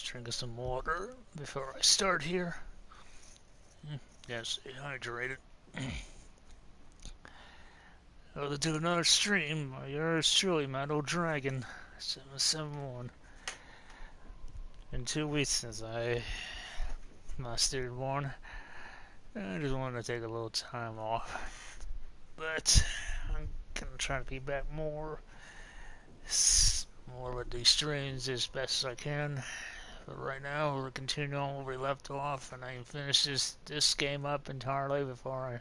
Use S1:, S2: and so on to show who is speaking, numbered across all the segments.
S1: drinking some water before I start here. Yes, hydrated. Well, to do another stream, yours truly, Metal Dragon 771. In 2 weeks since I mastered one, I just wanted to take a little time off. But I'm gonna try to be back more with these streams as best as I can. But right now, we're continuing on where we left off, and I can finish this game up entirely before I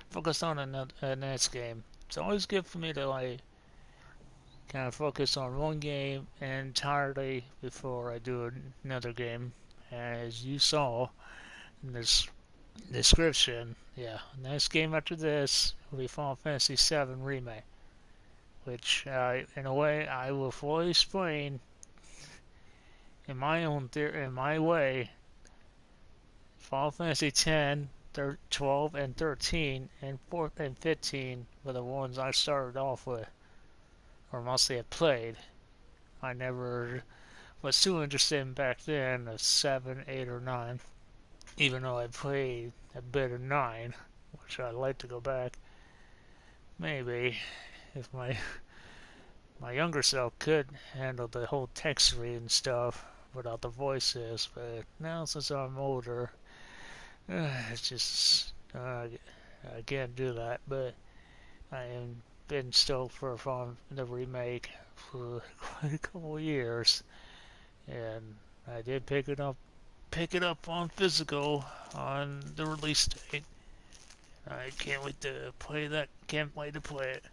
S1: focus on the next game. It's always good for me to like kind of focus on one game entirely before I do another game. As you saw in this description, yeah, next game after this will be Final Fantasy VII Remake, which in a way I will fully explain in my way. Final Fantasy 10, 12, and 13, and 4 and 15 were the ones I started off with, or mostly I played. I never was too interested in back then of 7, 8, or 9, even though I played a bit of 9, which I'd like to go back. Maybe, if my younger self could handle the whole text reading stuff without the voices, but now since I'm older, it's just I can't do that. But I am been stoked for the remake for quite a couple of years, and I did pick it up on physical on the release date. I can't wait to play that. Can't wait to play it.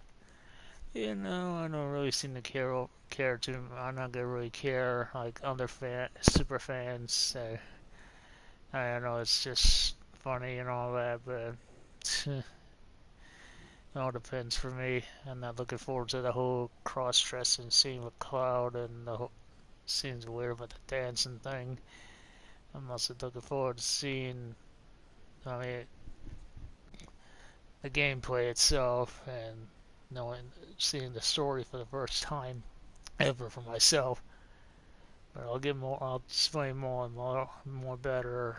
S1: You know, I don't really seem to care too. I'm not gonna really care like other super fans say. I know it's just funny and all that, but it all depends for me. I'm not looking forward to the whole cross-dressing scene with Cloud and the whole seems weird about the dancing thing. I'm also looking forward to seeing, I mean, the gameplay itself and seeing the story for the first time ever for myself. But I'll explain more better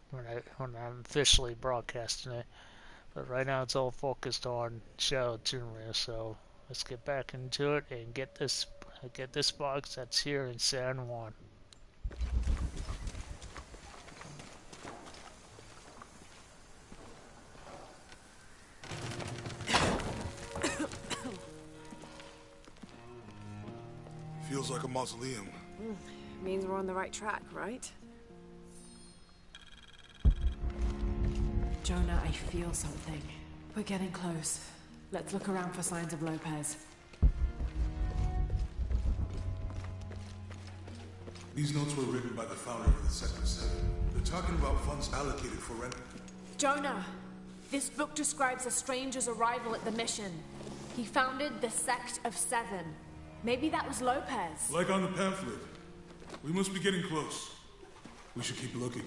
S1: when I'm officially broadcasting it. But right now it's all focused on Shadow Tomb Raider, so let's get back into it and get this box that's here in San Juan.
S2: Feels like a mausoleum.
S3: Means we're on the right track, right?
S4: Jonah, I feel something. We're getting close. Let's look around for signs of Lopez.
S2: These notes were written by the founder of the Sector 7. They're talking about funds allocated for rent.
S5: Jonah, this book describes a stranger's arrival at the mission. He founded the Sect of Seven. Maybe that was Lopez.
S2: Like on the pamphlet. We must be getting close. We should keep looking.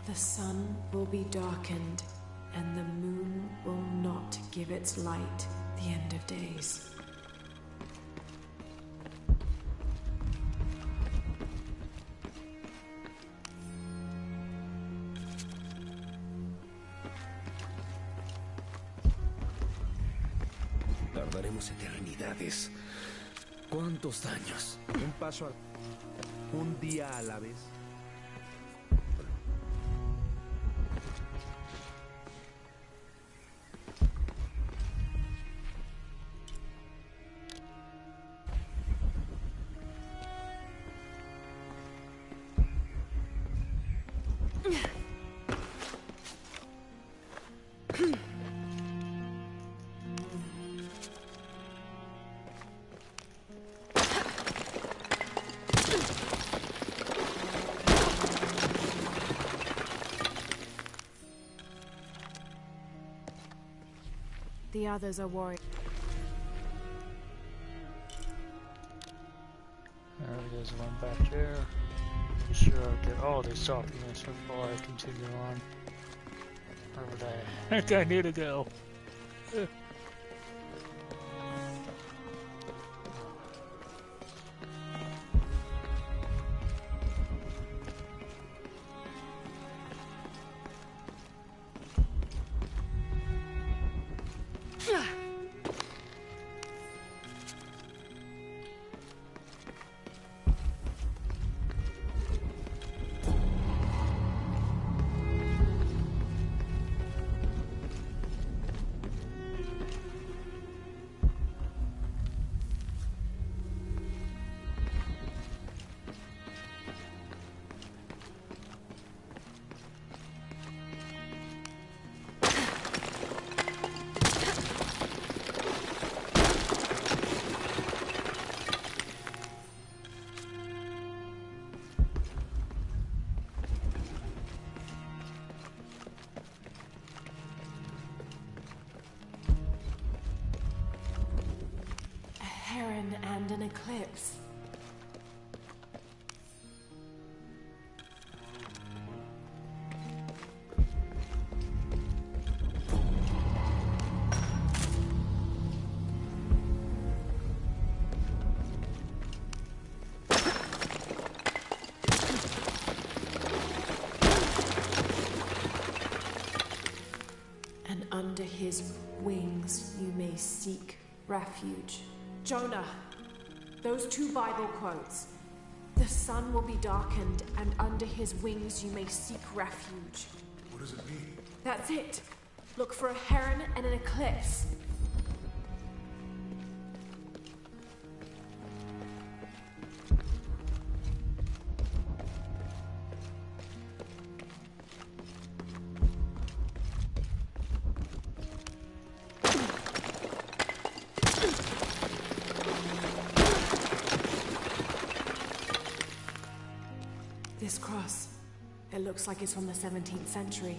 S4: The sun will be darkened, and the moon will not give its light the end of days.
S6: Tardaremos eternidades. ¿Cuántos años? Un paso al... un día a la vez.
S3: the others are worried.
S1: There's one back there. I'm sure I'll get all these documents before I continue on. Where would I think I need to go?
S4: And an eclipse. And under his wings you may seek refuge.
S5: Jonah, those two Bible quotes. The sun will be darkened, and under his wings you may seek refuge.
S2: What does it mean?
S5: That's it. Look for a heron and an eclipse.
S4: This cross, it looks like it's from the 17th century.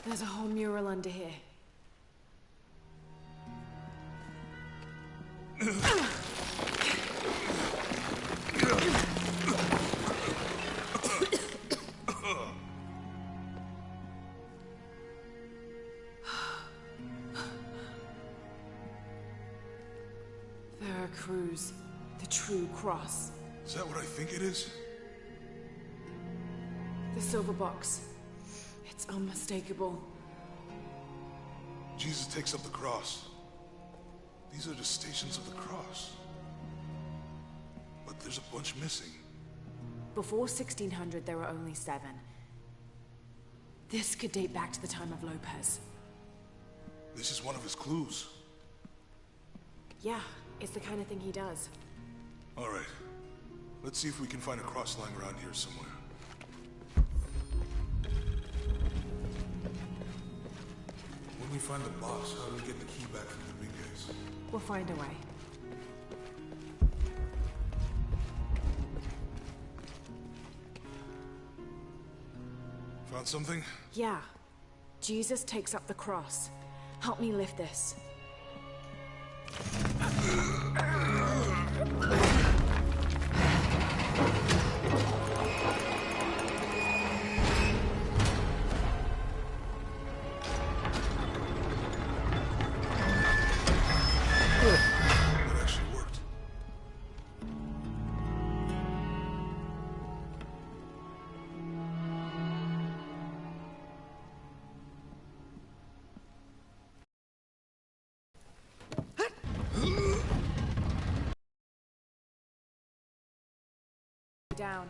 S4: There's a whole mural under here. Veracruz, the true cross.
S2: Is that what I think it is?
S4: The silver box. It's unmistakable.
S2: Jesus takes up the cross. These are the stations of the cross. But there's a bunch missing.
S4: Before 1600, there were only 7. This could date back to the time of Lopez.
S2: This is one of his clues.
S4: Yeah, it's the kind of thing he does.
S2: All right. Let's see if we can find a cross lying around here somewhere. When we find the box, how do we get the key back from the briefcase?
S4: We'll find a way.
S2: Found something?
S4: Yeah. Jesus takes up the cross. Help me lift this.
S2: That actually worked.
S5: Down.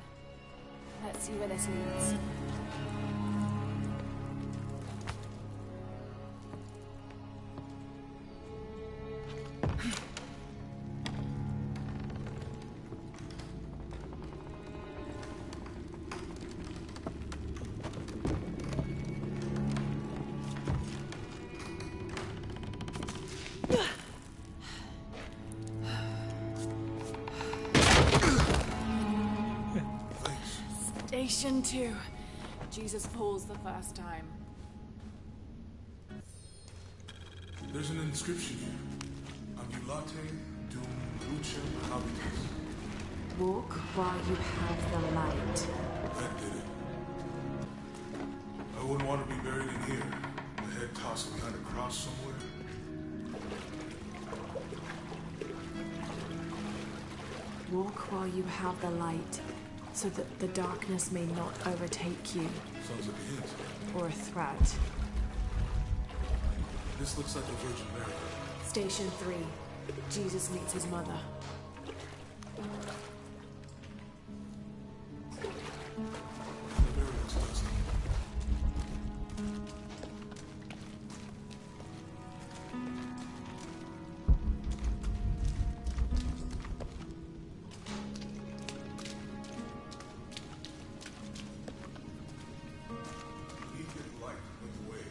S5: Let's see where this leads.
S3: Station 2. Jesus falls the first time.
S2: There's an inscription here. Ambulate dum lucem habitus.
S4: Walk while you have the light.
S2: That did it. I wouldn't want to be buried in here. My head tossing behind a cross somewhere.
S4: Walk while you have the light, so that the darkness may not overtake you,
S2: Sounds like a hint.
S4: or a threat.
S2: This looks like the Virgin Mary.
S4: Station 3. Jesus meets his mother.
S2: The Mary looks dusty. Need to get light in the way.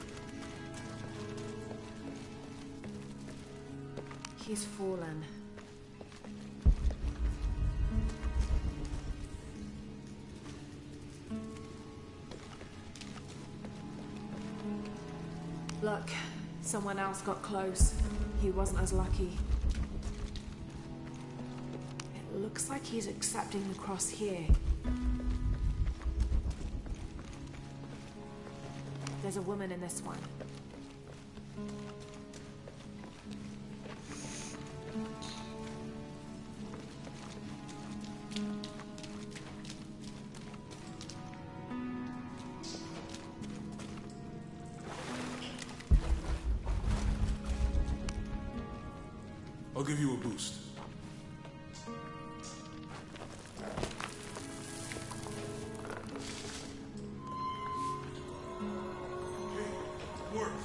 S4: He's fallen. Look, someone else got close. He wasn't as lucky. It looks like he's accepting the cross here. There's a woman in this one.
S2: I'll give you a boost. Hey, it worked.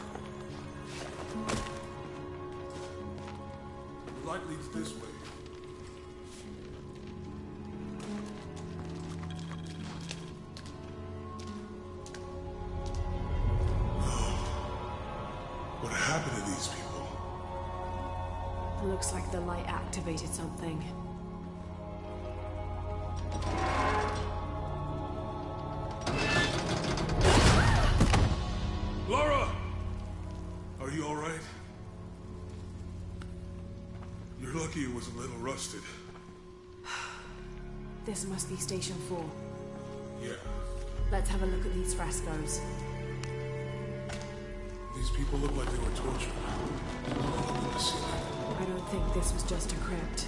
S2: The light leads this way. What happened to these people?
S4: Looks like the light activated something.
S2: Laura! Are you all right? You're lucky it was a little rusted.
S4: This must be Station 4.
S2: Yeah.
S4: Let's have a look at these frescoes.
S2: These people look like they were tortured. Up in the ceiling.
S4: I don't think this was just a crypt.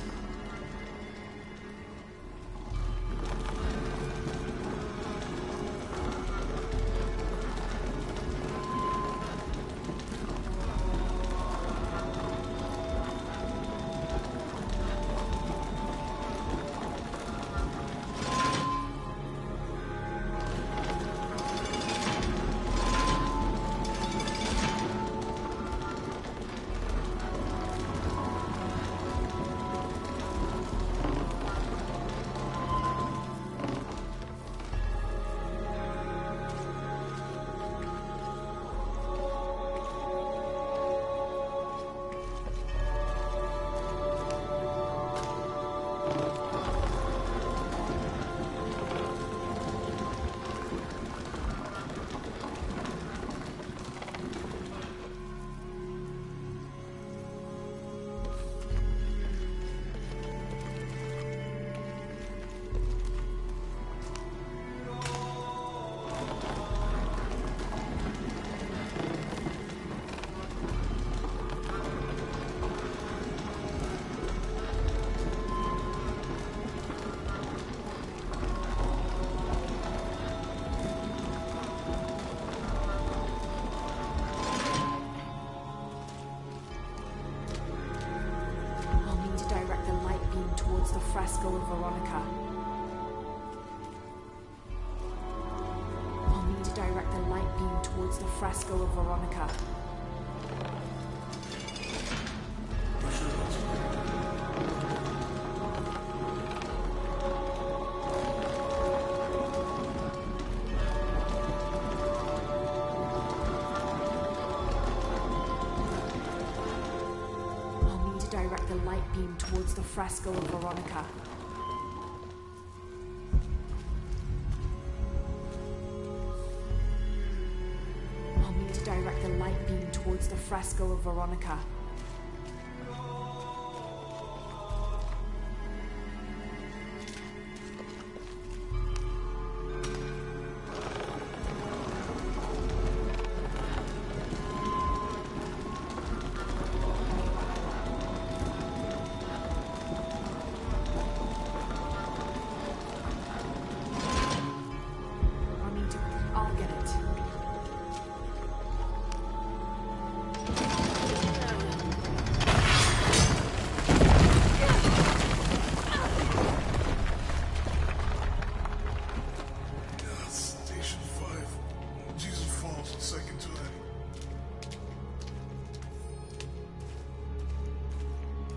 S4: Towards the fresco of Veronica. I'll need to direct the light beam towards the fresco of Veronica. Direct the light beam towards the fresco of Veronica.
S5: towards the fresco of Veronica. I'll get it.
S2: Station 5. Jesus falls the second time.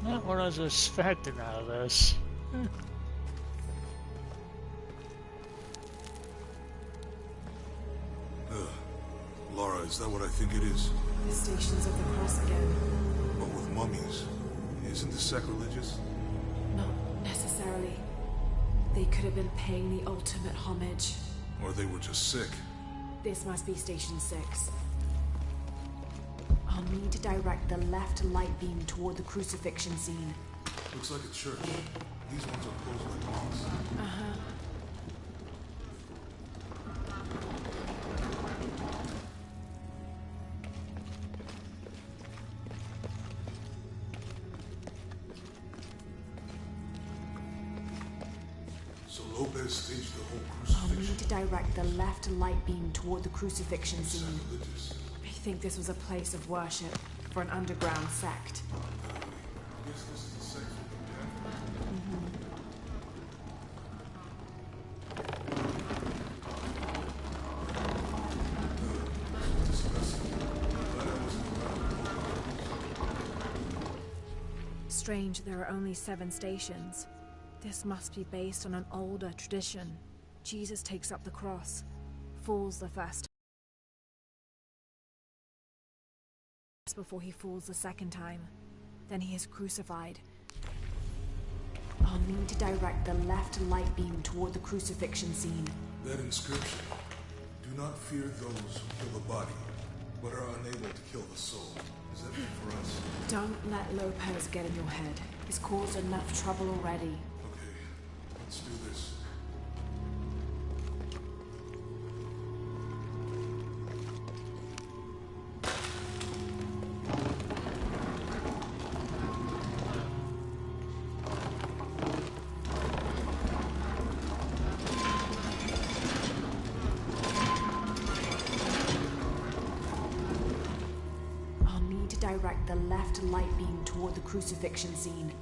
S1: Not what I was expecting out of this.
S2: Laura, is that what I think it is?
S4: The Stations of the Cross again.
S2: But with mummies. Isn't this sacrilegious?
S4: Not necessarily. They could have been paying the ultimate homage.
S2: Or they were just sick.
S4: This must be Station 6. I'll need to direct the left light beam toward the crucifixion scene.
S2: Looks like a church. These ones are closed like mosques. So Lopez staged the whole
S4: I'll
S2: crucifixion.
S4: need to direct the left light beam toward the crucifixion scene.
S2: Sacrilegious.
S4: I think this was a place of worship for an underground sect.
S2: I guess this is the sect with the
S5: Strange there are only 7 stations. This must be based on an older tradition. Jesus takes up the cross, falls the first time before he falls the second time. Then he is crucified.
S4: I'll need to direct the left light beam toward the crucifixion scene.
S2: That inscription. Do not fear those who kill the body, but are unable to kill the soul. Is that meant for us?
S4: Don't let Lopez get in your head. He's caused enough trouble already.
S2: Okay, let's do this.
S4: I'll need to direct the left light beam toward the crucifixion scene.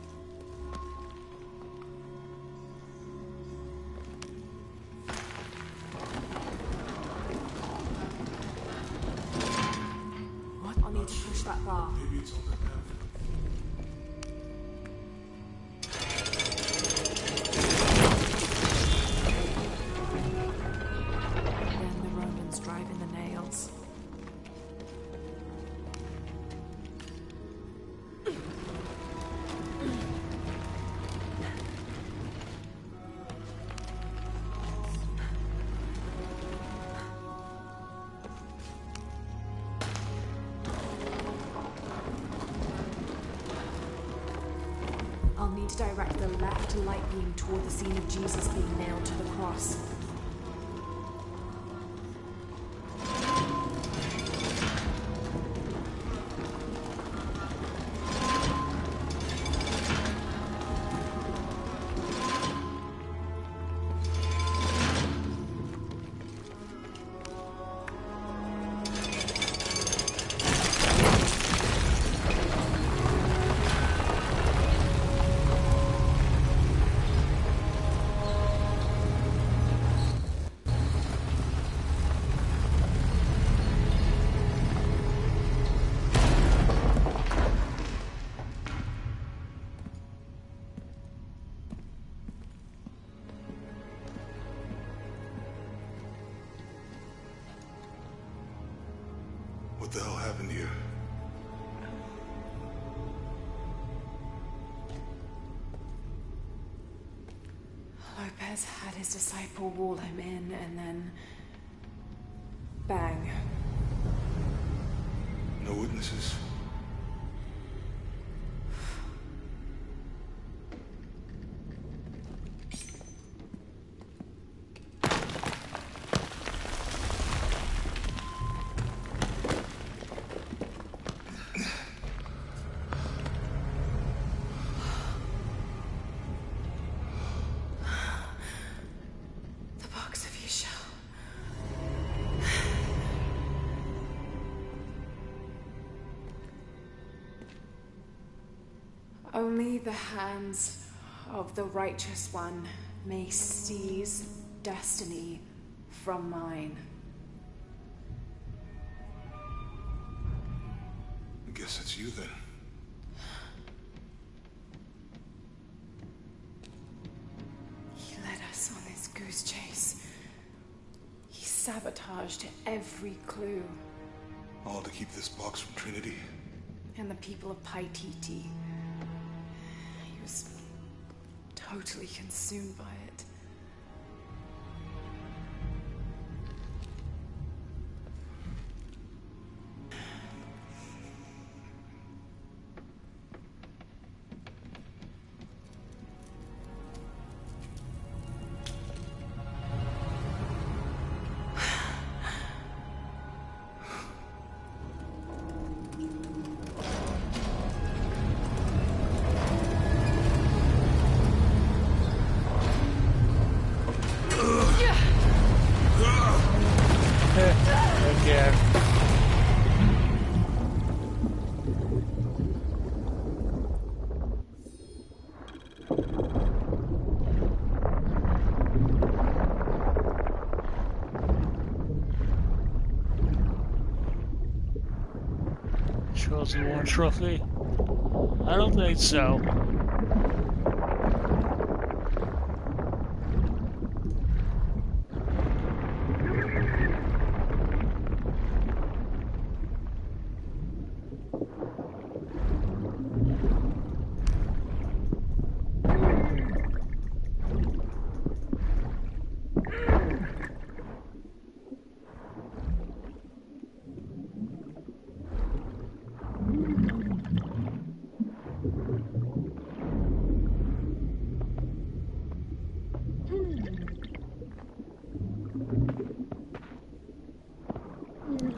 S4: What? I'll need to push that bar.
S2: Maybe it's on the map.
S4: Then the Romans drive in the nails. I'll need to direct the left light beam toward the scene of Jesus being nailed to the cross.
S2: What the hell happened here?
S4: Lopez had his disciple wall him in, and then... bang.
S2: No witnesses? witnesses.
S4: The box of Yeshua. Only the hands of the Righteous One may seize destiny from mine.
S2: I guess it's you then.
S4: He led us on this goose chase. He sabotaged every clue.
S2: All to keep this box from Trinity.
S4: And the people of Paititi. He was totally consumed by it.
S1: Again. Trophy one trophy? I don't think so.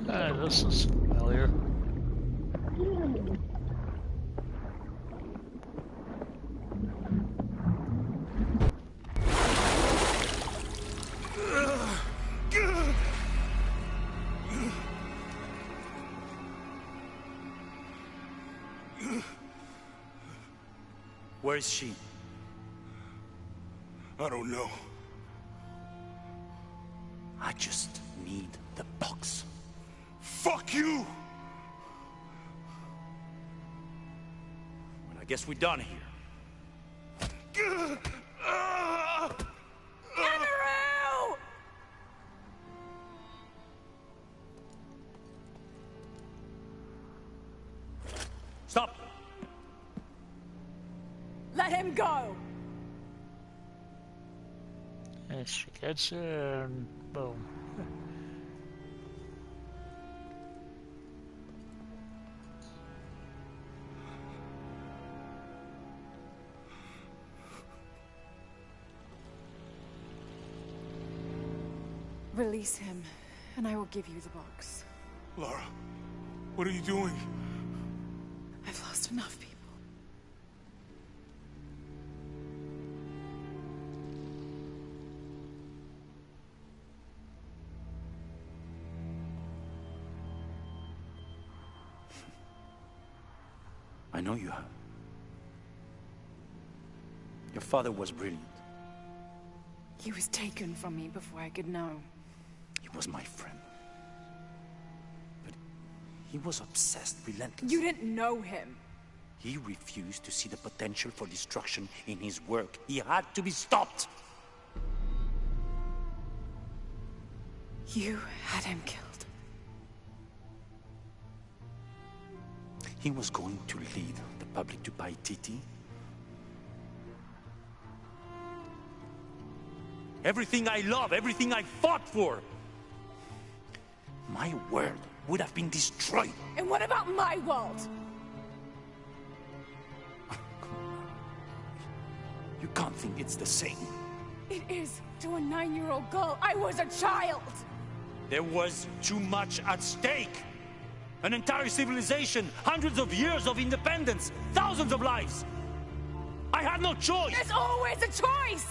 S1: Hey, this is familiar.
S6: Where is she?
S2: I don't know.
S6: I just need the box.
S2: Fuck you!
S6: Well, I guess we're done here. Stop!
S5: Let him go!
S1: And she gets it, and boom.
S4: Release him, and I will give you the box.
S2: Lara, what are you doing?
S4: I've lost enough people.
S6: I know you have. Your father was brilliant.
S4: He was taken from me before I could know.
S6: He was my friend. But he was obsessed, relentless.
S5: You didn't know him.
S6: He refused to see the potential for destruction in his work. He had to be stopped.
S4: You had him killed.
S6: He was going to lead the public to Paititi. Everything I love, everything I fought for. My word would have been destroyed.
S5: And what about my world?
S6: You can't think it's the same.
S5: It is to a 9-year-old girl. I was a child.
S6: There was too much at stake. An entire civilization, hundreds of years of independence, thousands of lives. I had no choice.
S5: There's always a choice.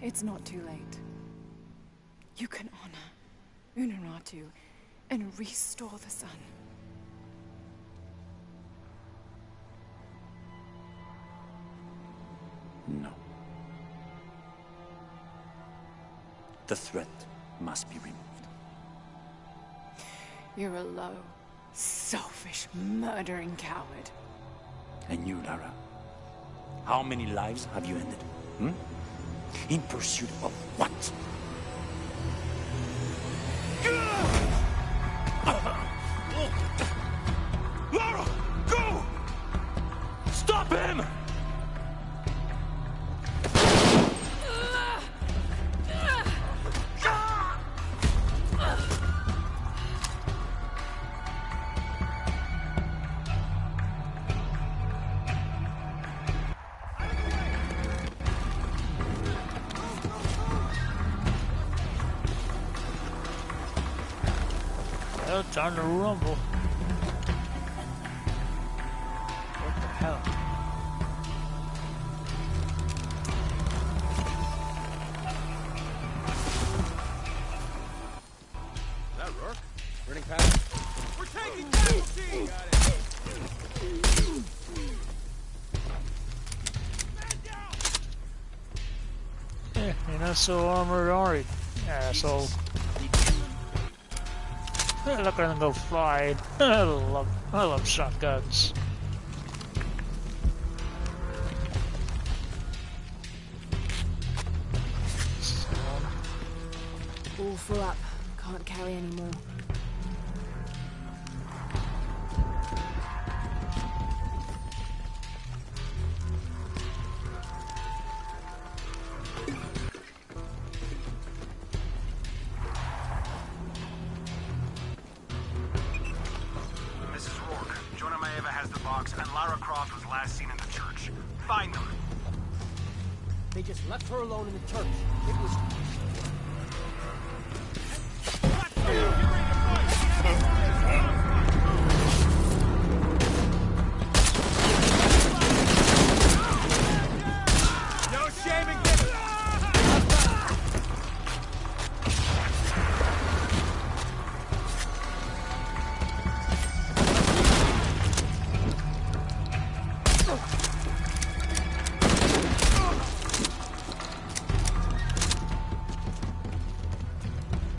S5: It's not too late. You can honor Unuratu and restore the sun.
S6: No. The threat must be removed.
S5: You're a low, selfish, murdering coward.
S6: And you, Lara? How many lives have you ended? In pursuit of what? Lara! Go! Stop him!
S1: Well, time to rumble. What the hell?
S7: That Rourke? Running past. We're taking casualty! Got it.
S1: You're not so armored, are you, asshole? Look at them go flying. I love shotguns.
S3: All full up. Can't carry any more.
S7: They just left her alone in the church. It was... No shame in giving...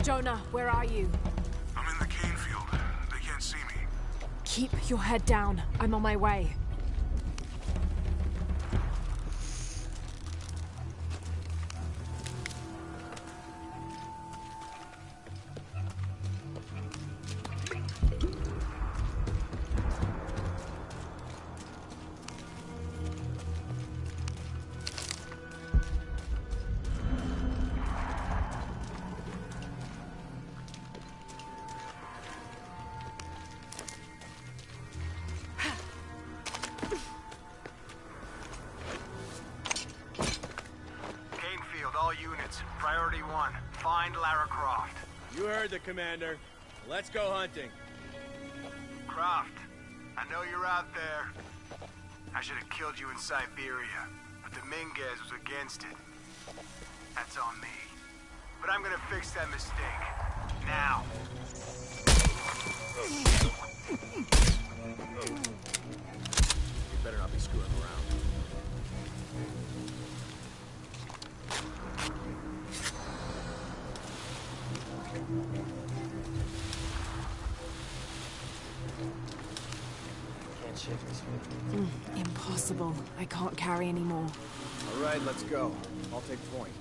S5: Jonah, where are you?
S2: I'm in the cane field. They can't see me.
S5: Keep your head down. I'm on my way.
S8: Priority 1, find Lara Croft.
S7: You heard the commander. Let's go hunting.
S8: Croft, I know you're out there. I should have killed you in Siberia, but Dominguez was against it. That's on me. But I'm gonna fix that mistake. Now.
S7: You better not be screwing around. Can't shake this one.
S3: Impossible. I can't carry any more.
S7: All right, let's go. I'll take point.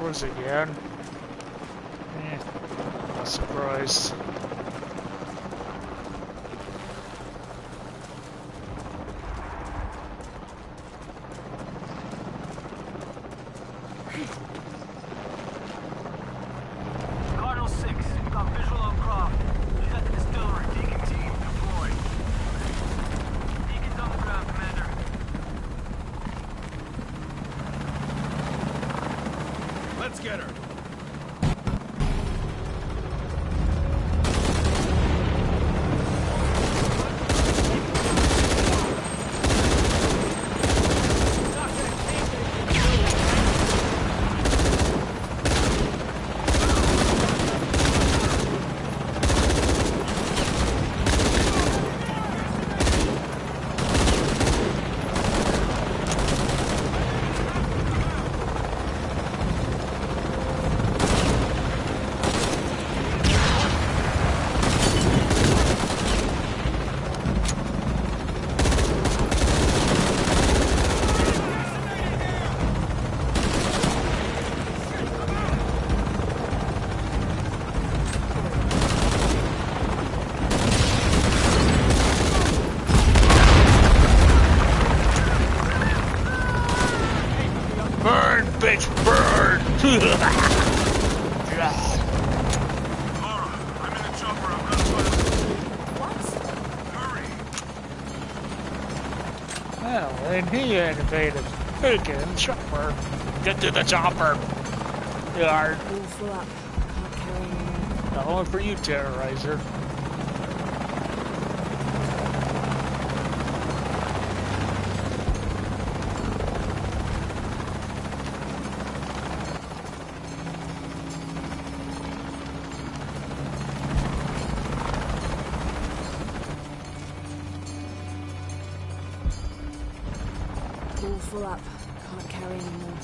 S1: backwards again. Not surprised.
S8: Cardinal 6, got visual on Croft. He's at the distillery. Deacon team deployed. Deacon's on the ground, Commander.
S7: Let's get her.
S1: Burn, bitch, burn!
S8: Laura, I'm in the chopper. I'm gonna find Hurry!
S1: Well, then he invaded. Freaking chopper. Get to the chopper. Yard.
S3: All full up. Can't carry anymore.
S1: Not only for you, terrorizer.
S3: All full up. Can't carry anymore.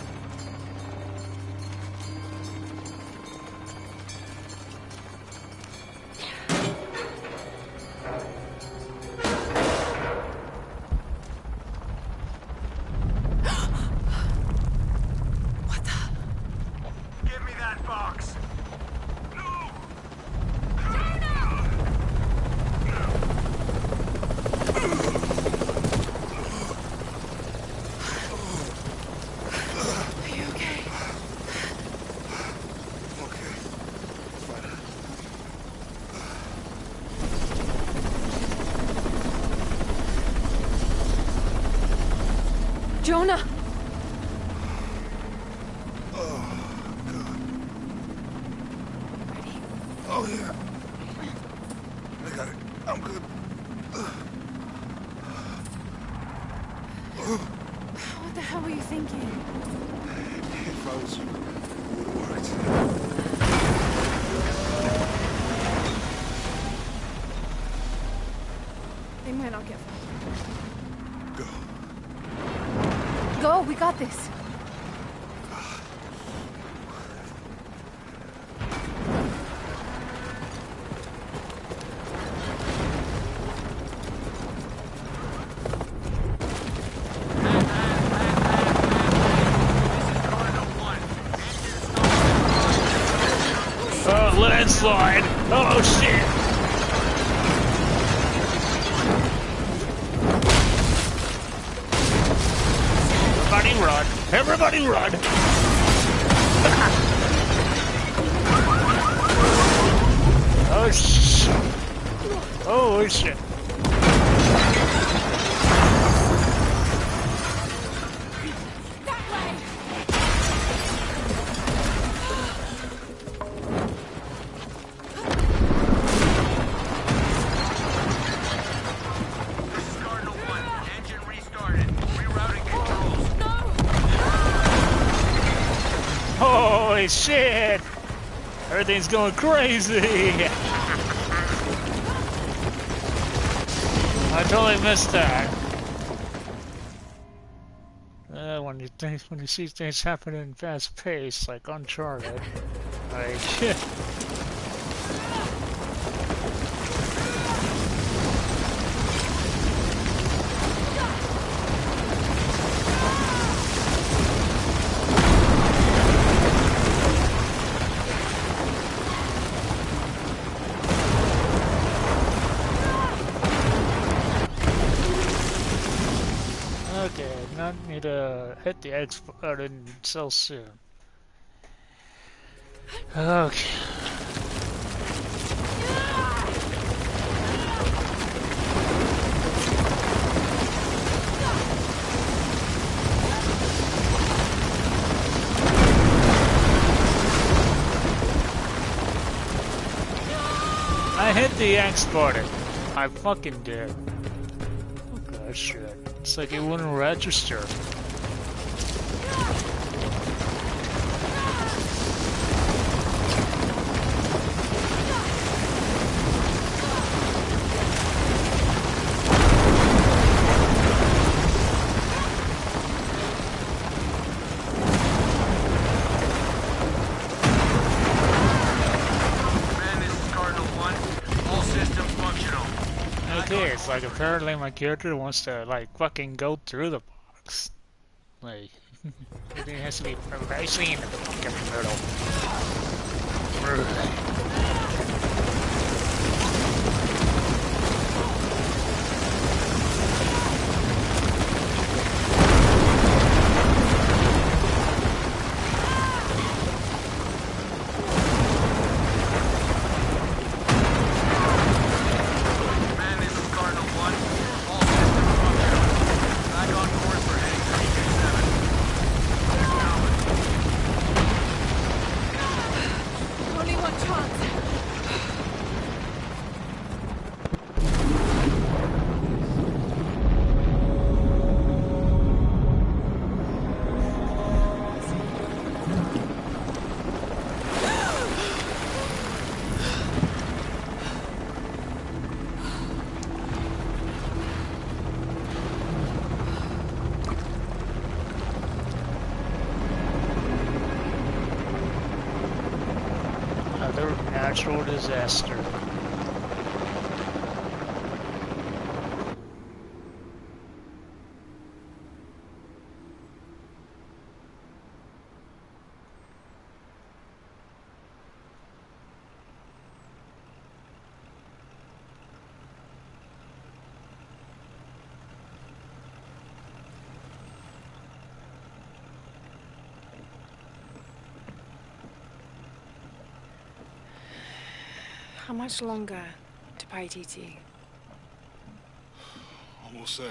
S8: Give me that box! No!
S3: Are you okay?
S2: Okay. Fine.
S3: Jonah!
S2: Oh, yeah. I got it. I'm good.
S3: What the hell were you thinking?
S2: If I was you, it would have worked.
S3: They might not get far.
S2: Go.
S3: Go, we got this.
S1: Oh, landslide! Oh, shit! Everybody run! Everybody run! Oh, shit! Oh, shit!
S8: This is Cardinal 1. Engine restarted. Rerouting controls.
S1: Holy shit! Everything's going crazy! I totally missed that. When you see things happening fast paced, like Uncharted, like I need to hit the X button so soon. Okay. I hit the X button. I fucking did. Oh god, shit. It's like it wouldn't register. Okay, it's like apparently my character wants to like fucking go through the box. Like, everything has to be precisely in the fucking middle. Natural disaster.
S3: How much longer to pay TT?
S2: Almost there.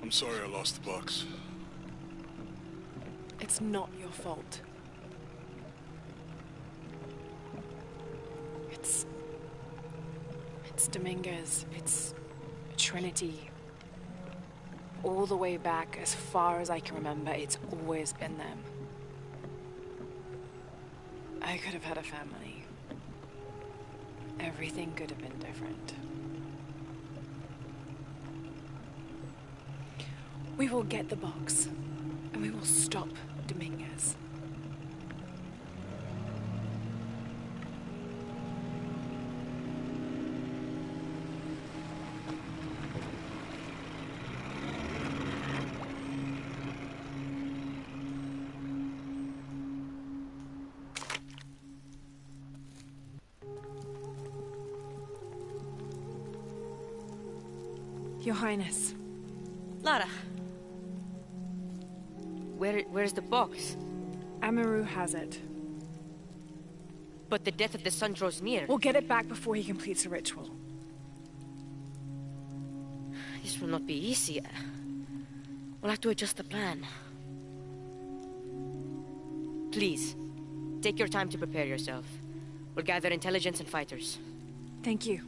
S2: I'm sorry I lost the box.
S3: It's not your fault. It's Dominguez. It's Trinity. All the way back, as far as I can remember, it's always been them. I could have had a family. Everything could have been different. We will get the box, and we will stop Dominguez. Your Highness.
S9: Lara. Where's the box?
S3: Amaru has it.
S9: But the death of the sun draws near.
S3: We'll get it back before he completes the ritual.
S9: This will not be easy. We'll have to adjust the plan. Please, take your time to prepare yourself. We'll gather intelligence and fighters.
S3: Thank you.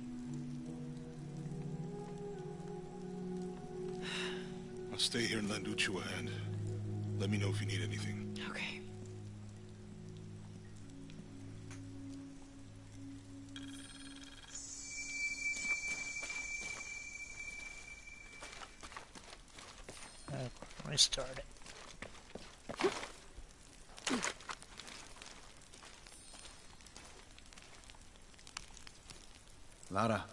S2: I'll stay here and lend Uchu a hand. Let me know if you need anything.
S3: Okay.
S1: Restart it.
S10: Lara,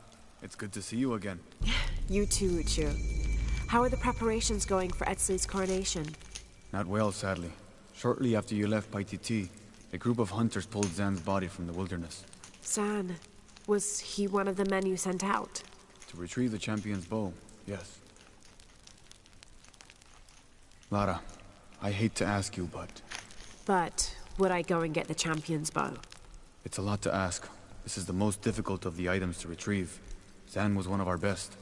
S10: it's good to see you again.
S4: You too, Uchu. How are the preparations going for Etzli's coronation?
S10: Not well, sadly. Shortly after you left Paititi, a group of hunters pulled Zan's body from the wilderness.
S4: Zan, was he one of the men you sent out?
S10: To retrieve the champion's bow, yes. Lara, I hate to ask you, but...
S4: But would I go and get the champion's bow?
S10: It's a lot to ask. This is the most difficult of the items to retrieve. Zan was one of our best.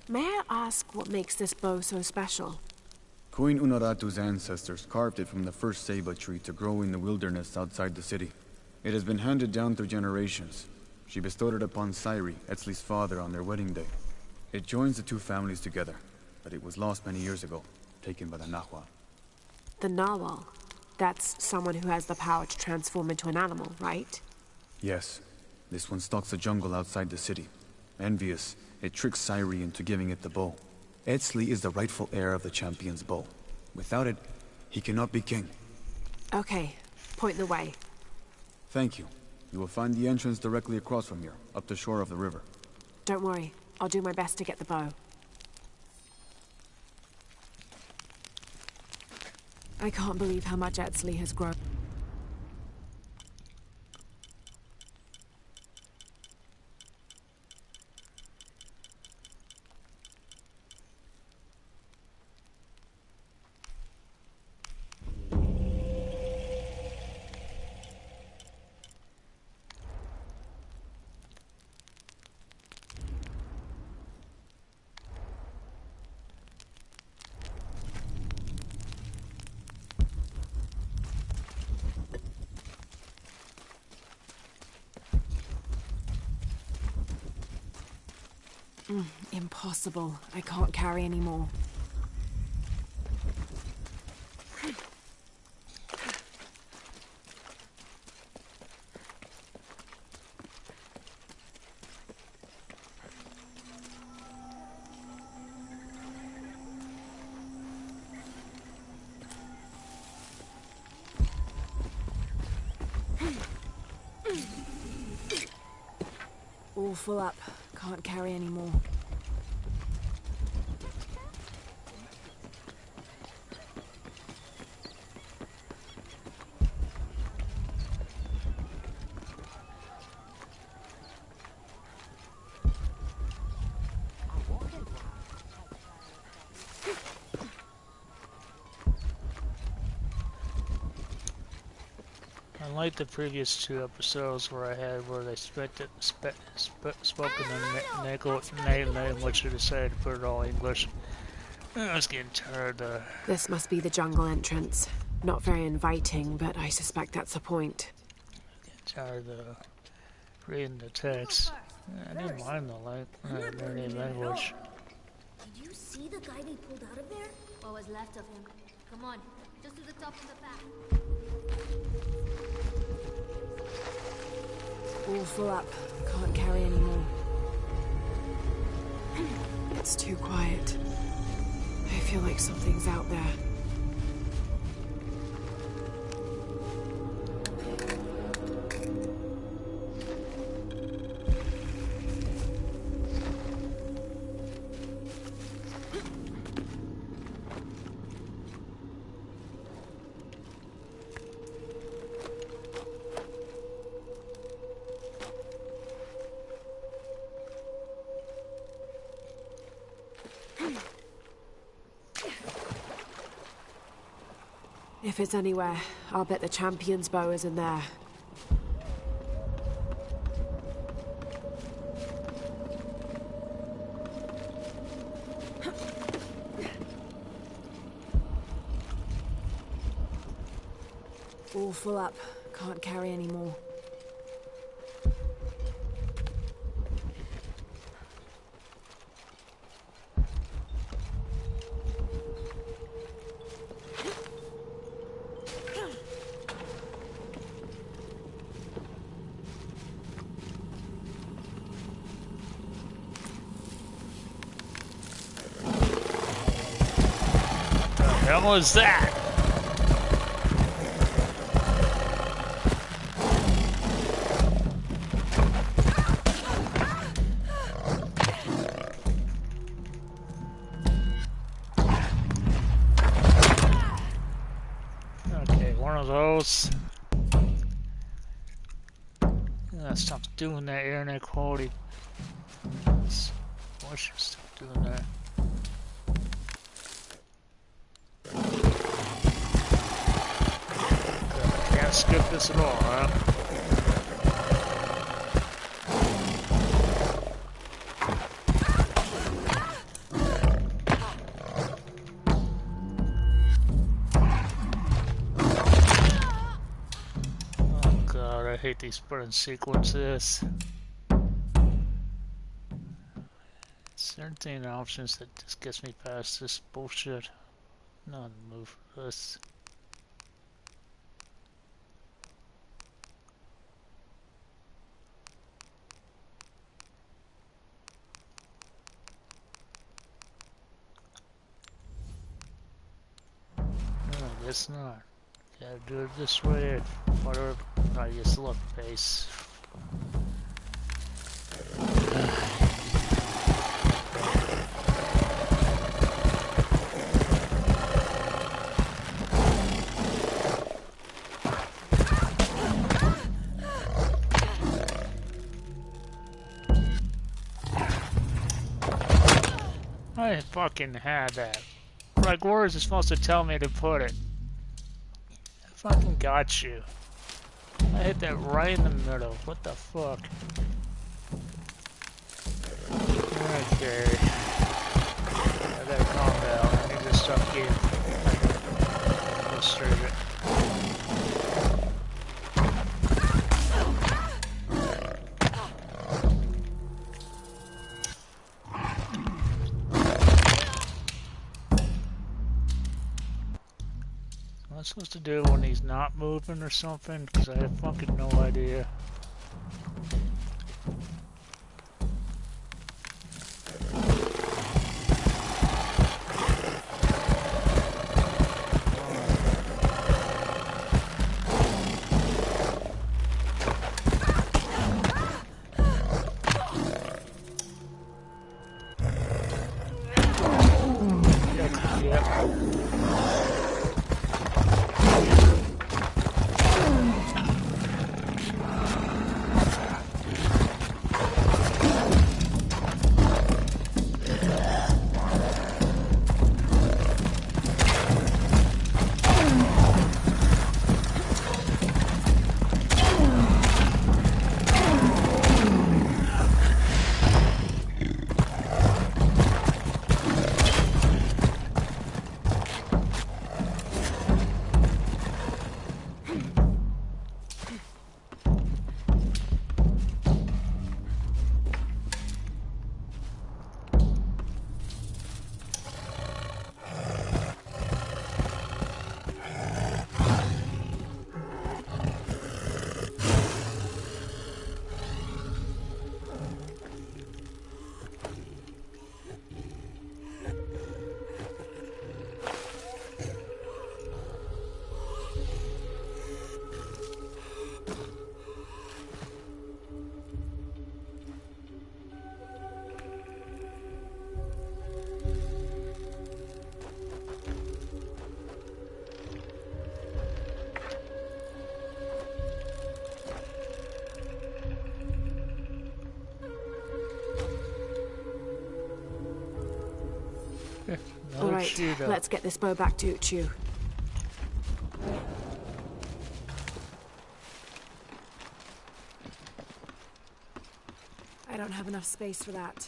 S4: May I ask what makes this bow so special?
S10: Queen Unaratu's ancestors carved it from the first ceiba tree to grow in the wilderness outside the city. It has been handed down through generations. She bestowed it upon Sairi, Etzli's father, on their wedding day. It joins the two families together, but it was lost many years ago, taken by the Nahua.
S4: The narwhal. That's someone who has the power to transform into an animal, right?
S10: Yes. This one stalks the jungle outside the city. Envious, it tricks Sairi into giving it the bow. Etzli is the rightful heir of the champion's bow. Without it, he cannot be king.
S4: Okay, point the way.
S10: Thank you. You will find the entrance directly across from here, up the shore of the river.
S4: Don't worry, I'll do my best to get the bow. I can't believe how much Etzli has grown. Impossible. I can't carry anymore. All full up. Can't carry anymore.
S1: Unlike the previous two episodes where they spoken in native language, I decided to put it all English. I was getting tired of
S4: This must be the jungle entrance. Not very inviting, but I suspect that's the point.
S1: Reading the text. I didn't mind their native language.
S11: Did you see the guy they pulled out of there? What was left of him? Come on, just to the top of the path.
S4: All full up. Can't carry anymore. It's too quiet. I feel like something's out there. If it's anywhere, I'll bet the champion's bow is in there. All full up. Can't carry anymore.
S1: What was that? Okay, one of those. Stop doing that internet quality. Why should I stop doing that? Okay, can't skip this at all, huh? Oh god, I hate these sprint sequences. Certain options that just gets me past this bullshit. Not move for this. No, I guess not. Gotta do it this way. Whatever. I just look base. I fucking had that. Like, where is it supposed to tell me to put it? I fucking got you. I hit that right in the middle. What the fuck? Okay. I gotta calm down. I need to stop getting frustrated. What am I supposed to do when he's not moving or something? Because I have fucking no idea.
S3: All right, let's get this bow back to Uchu. I don't have enough space for that.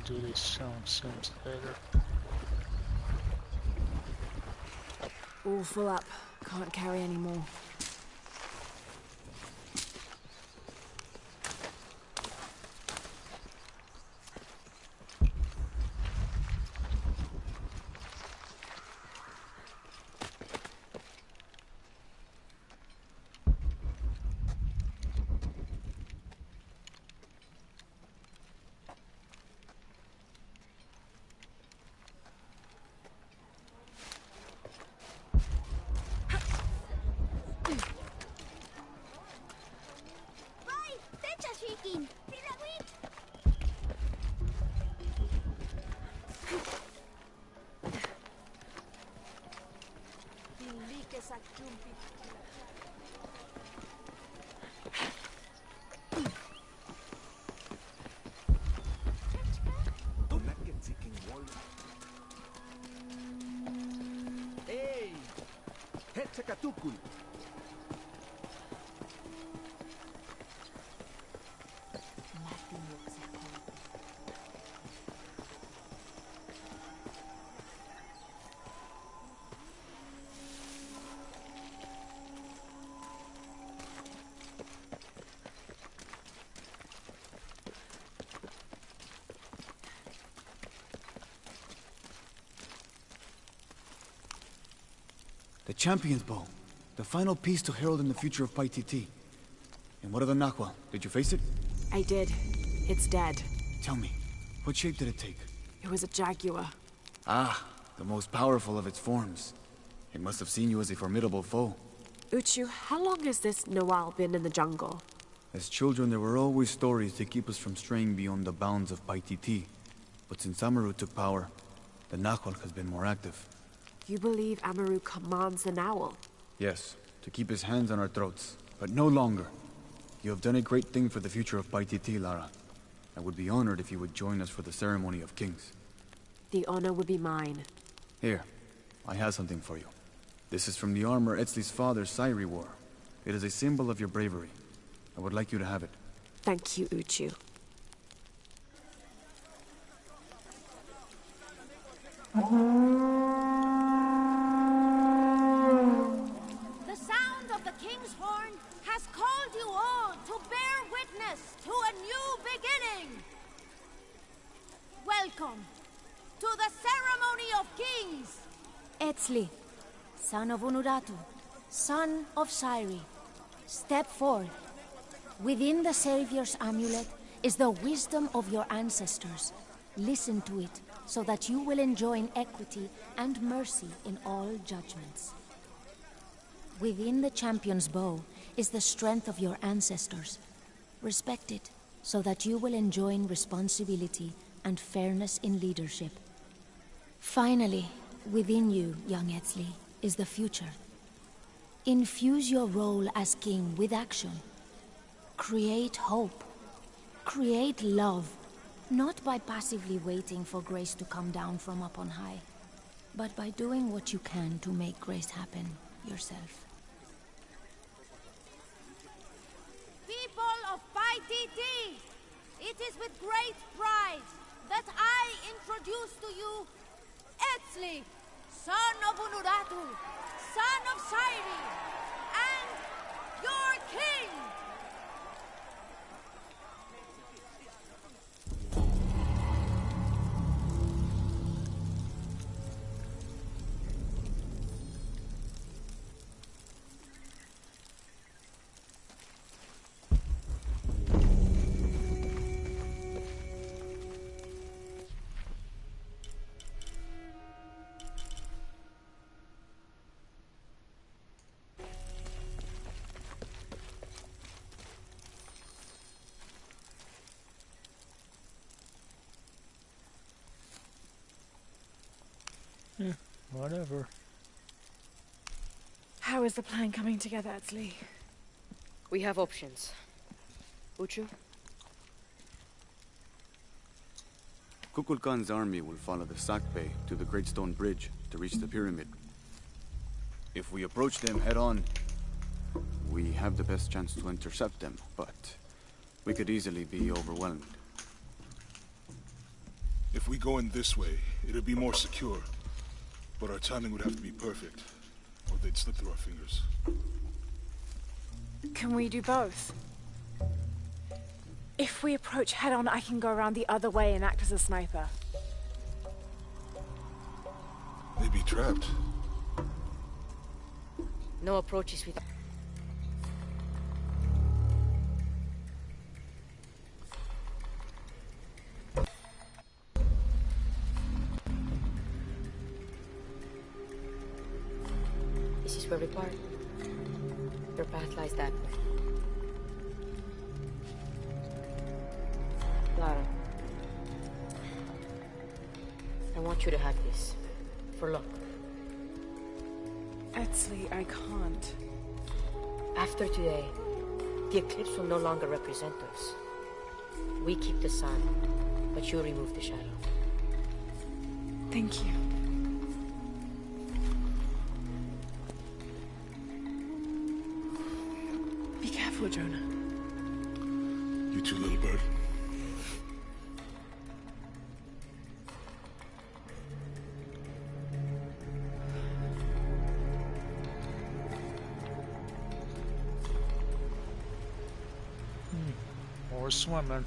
S1: Do these sounds later.
S3: All full up. Can't carry any more.
S7: Hey! Hetchakatukul!
S10: The Champion's Bow. The final piece to herald in the future of Paititi. And what of the Nahual? Did you face it?
S3: I did. It's dead.
S10: Tell me, what shape did it take?
S3: It was a jaguar.
S10: Ah, the most powerful of its forms. It must have seen you as a formidable foe.
S3: Uchu, how long has this Noal been in the jungle?
S10: As children, there were always stories to keep us from straying beyond the bounds of Paititi. But since Amaru took power, the Nahual has been more active.
S3: You believe Amaru commands the Noal?
S10: Yes, to keep his hands on our throats, but no longer. You have done a great thing for the future of Paititi, Lara. I would be honored if you would join us for the ceremony of kings.
S3: The honor would be mine.
S10: Here, I have something for you. This is from the armor Etzli's father, Sairi, wore. It is a symbol of your bravery. I would like you to have it.
S3: Thank you, Uchu.
S5: The sound of the king's horn has called you all to bear witness to a new beginning. Welcome to the ceremony of kings.
S11: Etzli, son of Unuratu, son of Sairi, step forth. Within the Savior's amulet is the wisdom of your ancestors. Listen to it, so that you will enjoy equity and mercy in all judgments. Within the Champion's Bow is the strength of your ancestors. Respect it, so that you will enjoy responsibility and fairness in leadership. Finally, within you, young Etzli, is the future. Infuse your role as king with action. Create hope. Create love. Not by passively waiting for grace to come down from up on high, but by doing what you can to make grace happen yourself.
S5: People of Paititi, it is with great pride that I introduce to you Etzli, son of Unuratu, son of Sairi, and your king!
S1: Whatever.
S3: How is the plan coming together, Etzli?
S9: We have options. Uchu?
S10: Kukulkan's army will follow the Sakbe to the Great Stone Bridge to reach the pyramid. If we approach them head-on, we have the best chance to intercept them, but we could easily be overwhelmed.
S2: If we go in this way, it'll be more secure. But our timing would have to be perfect, or they'd slip through our fingers.
S3: Can we do both? If we approach head-on, I can go around the other way and act as a sniper.
S2: They'd be trapped.
S9: No approaches with... This is where we part. Your path lies that way. Lara, I want you to have this. For luck.
S3: Etzli, I can't.
S9: After today, the eclipse will no longer represent us. We keep the sun, but you remove the shadow.
S3: Thank you. Be careful, Jonah.
S2: You too, little bird.
S1: Or swimming.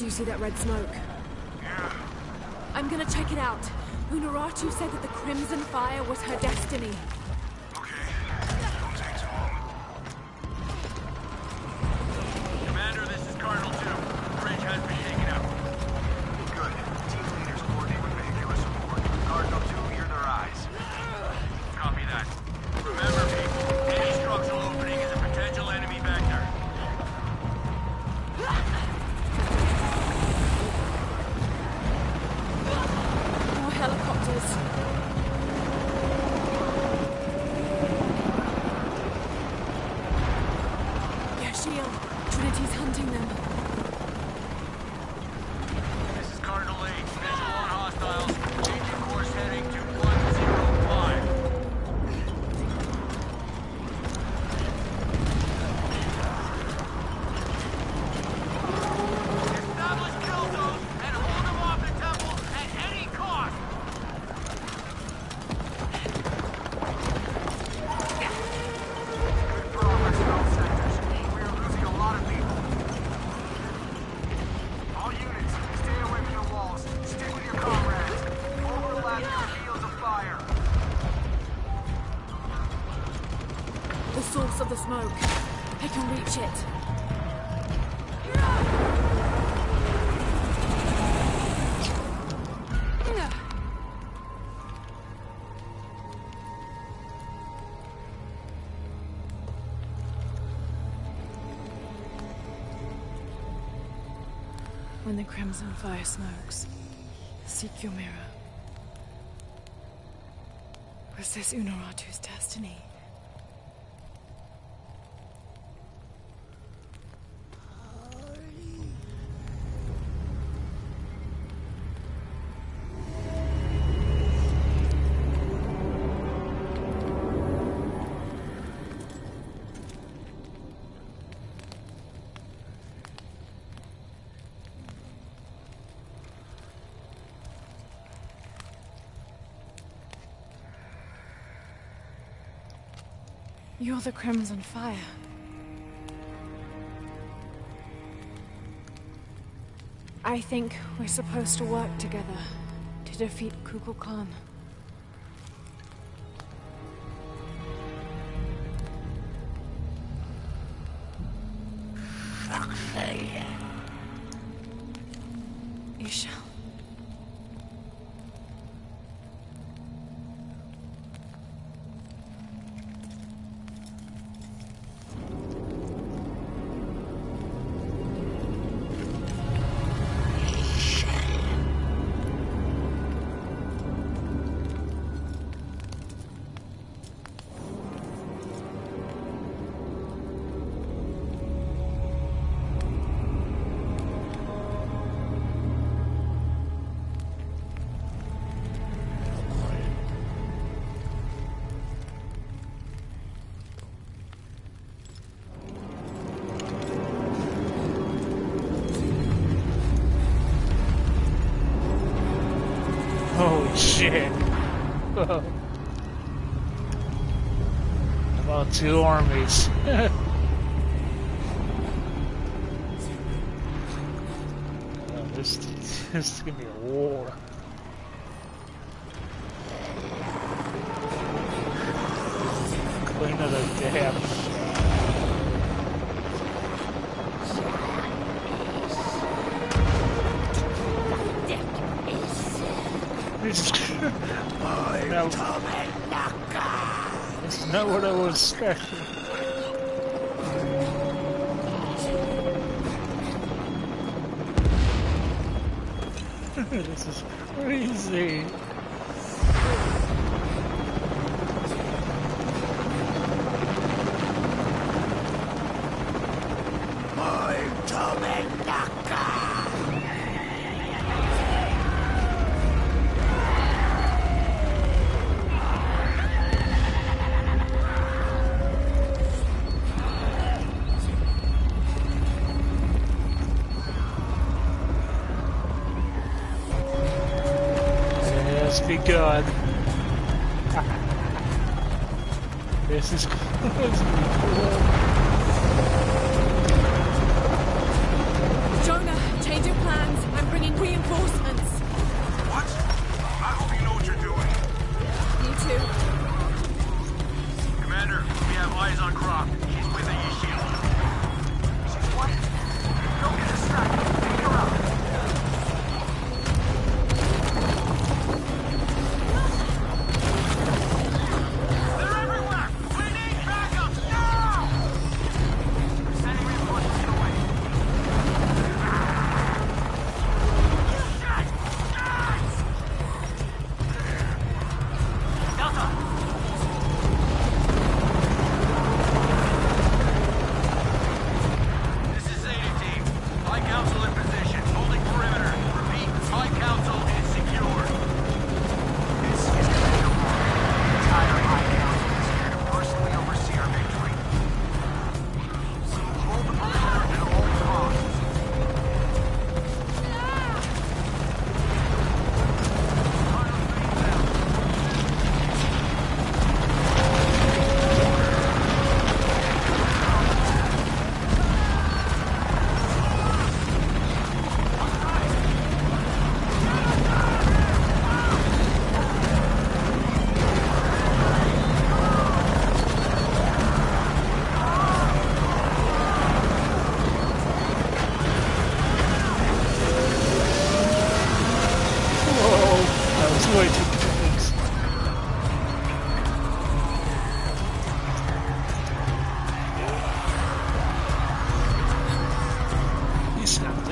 S5: See that red smoke?
S8: Yeah.
S5: I'm gonna check it out. Unuratu said that the Crimson Fire was her destiny.
S8: Okay. Don't take too long.
S7: Commander, this is Cardinal 2. The bridge has been taken out.
S8: Good. Team leaders coordinate with vehicular support. Cardinal 2, you're their eyes.
S7: Copy that. Remember, people, any structural opening is a potential enemy vector.
S5: Helicopters. Their shield. Trinity's hunting them.
S7: This is Cardinal 8. Visual on hostiles. Changing course heading to 105. Establish kill zones and hold them off the temple at any cost.
S8: Good progress in all sectors. We are losing a lot of people. All units, stay away from the walls. Stick with your comrades. Overlap your fields of fire.
S5: The source of the smoke. I can reach it.
S3: When the Crimson Fire smokes, seek your mirror. Was this Unuratu's destiny? You're the Crimson Fire. I think we're supposed to work together to defeat Kukulkan.
S1: Holy shit. About 2 armies. This is gonna be a war. Queen of the Damned. That's not what I was expecting. This is crazy. Be good. This is cool.
S5: Jonah, changing plans. I'm bringing reinforcements.
S2: What? I hope you know what you're doing.
S5: You too.
S7: Commander, we have eyes on Croft. He's with the E-Shield.
S8: What? Don't get distracted. Take her out.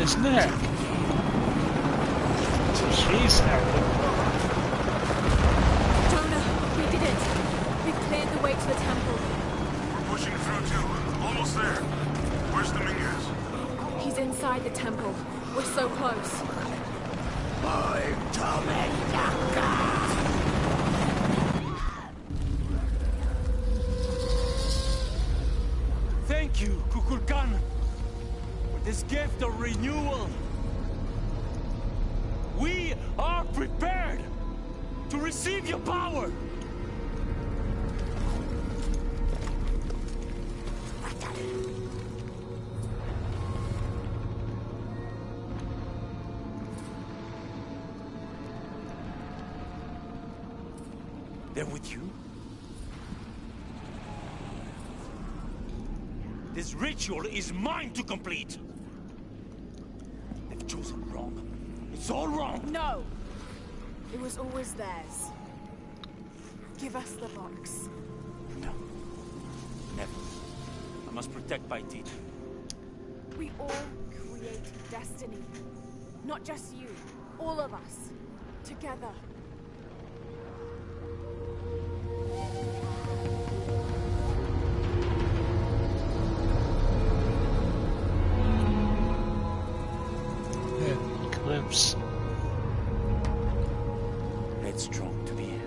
S1: His neck. She's happy.
S5: Jonah, we did it. We've cleared the way to the temple.
S2: We're pushing through too. Almost there. Where's Dominguez?
S5: He's inside the temple. We're so close.
S6: Thank you, Kukulkan, for this gift of renewal. We are prepared to receive your power. They're with you? This ritual is mine to complete. They've chosen wrong. It's all wrong.
S5: No! It was always theirs. Give us the box.
S6: No. Never. I must protect Paitita.
S5: We all create destiny. Not just you. All of us. Together.
S1: Eclipse.
S6: Headstrong to the end.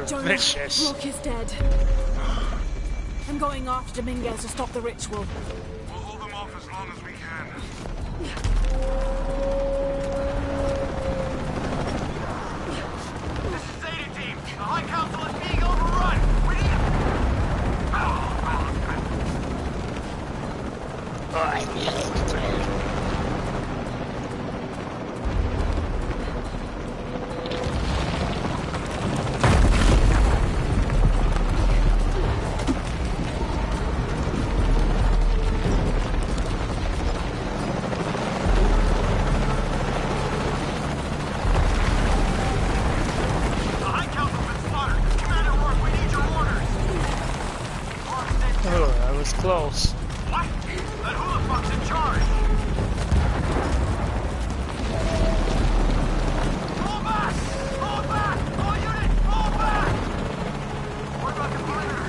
S5: Jonah,
S1: vicious.
S5: Rourke is dead. I'm going after Dominguez to stop the ritual.
S2: We'll hold them off as long as we can.
S8: This is Zeta Team. The High Council is being overrun. We need...
S1: Close.
S8: What? Then who the fuck's in charge? Fall back! Fall back! All units, fall back! What about the perimeter?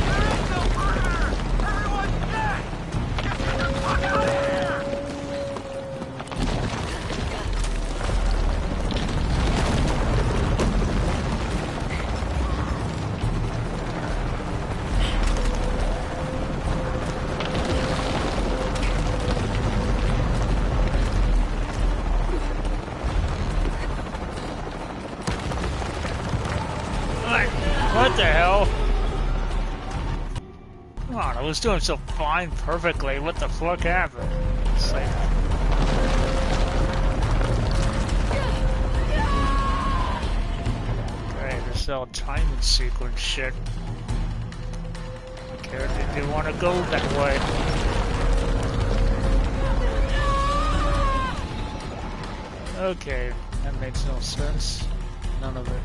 S8: There is no perimeter! Everyone's dead! Just get the fuck out of here!
S1: What the hell? Come on, I was doing so fine perfectly. What the fuck happened? It's like... Okay, this is all timing sequence shit. Character didn't want to go that way. Okay, that makes no sense. None of it.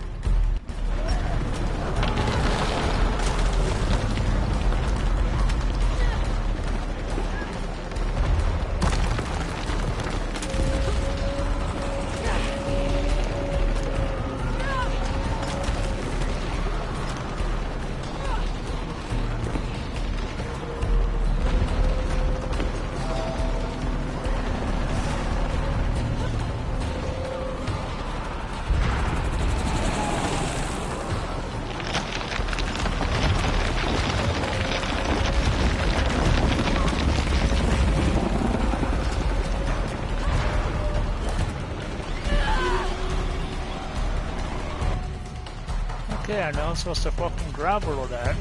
S1: Okay, I know I'm supposed to fucking grab all of that.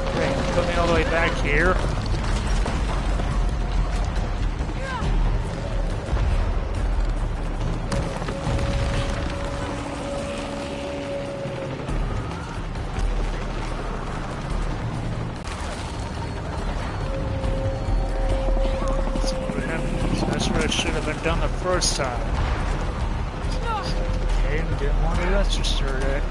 S1: Okay, coming all the way back here. That's what it should have been done the first time. Didn't want to register it.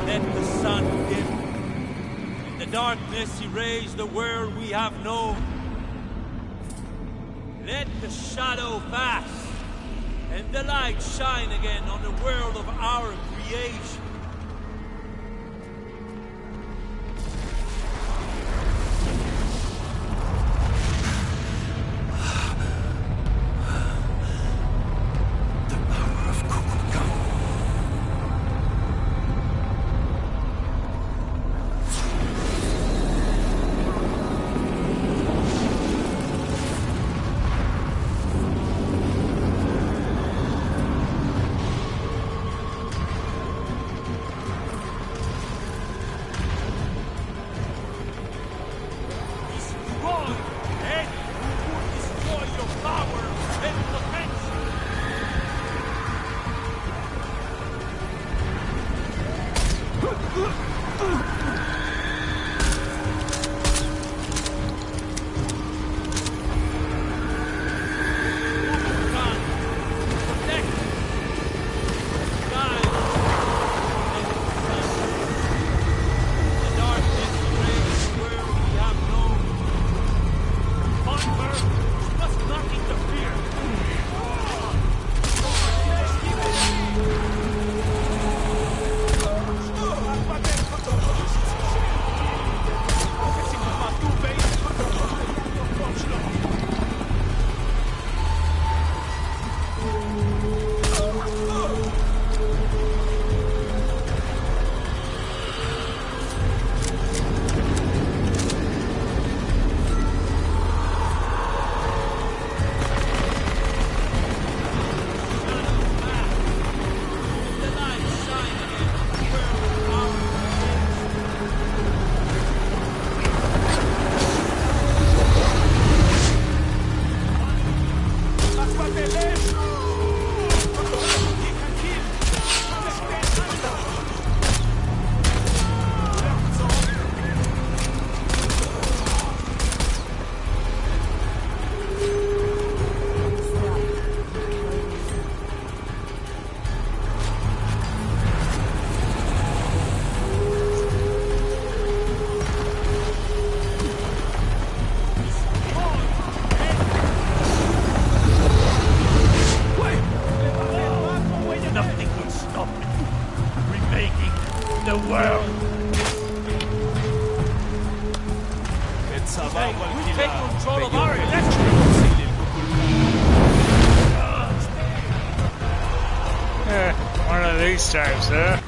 S6: Let the sun dim. In the darkness erase the world we have known. Let the shadow pass, and the light shine again on the world of our creation. way, we take control of our electric.
S1: One of these times, huh?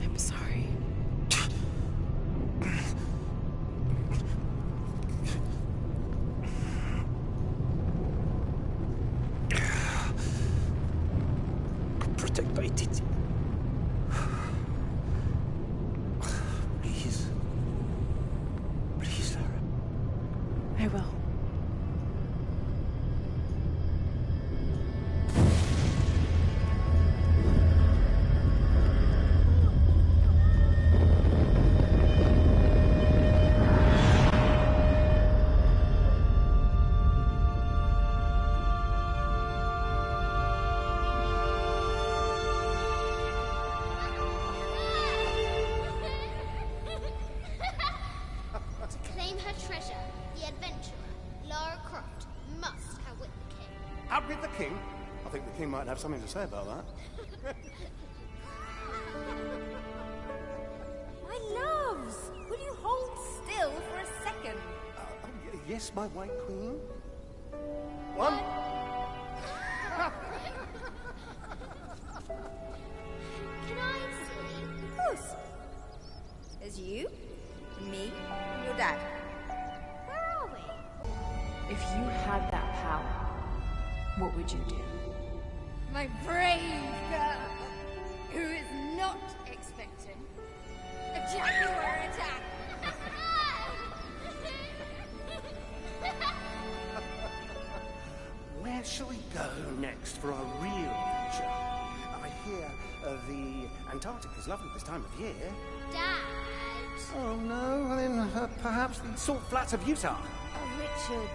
S3: I'm sorry.
S6: Protect Paititi. Please. Please, Sarah.
S3: I will.
S12: Outbid the king? I think the king might have something to say about that.
S5: My loves, will you hold still for a second?
S12: Yes, my white queen. One.
S13: Can I see? Of course. There's you, me, and your dad. Where are we?
S3: If you had that power, what would you do?
S13: My brave girl, who is not expecting a Jaguar attack.
S12: Where shall we go next for our real adventure? I hear the Antarctic is lovely this time of year.
S13: Dad.
S12: Oh no, well then perhaps the salt flats of Utah.
S13: Oh, Richard.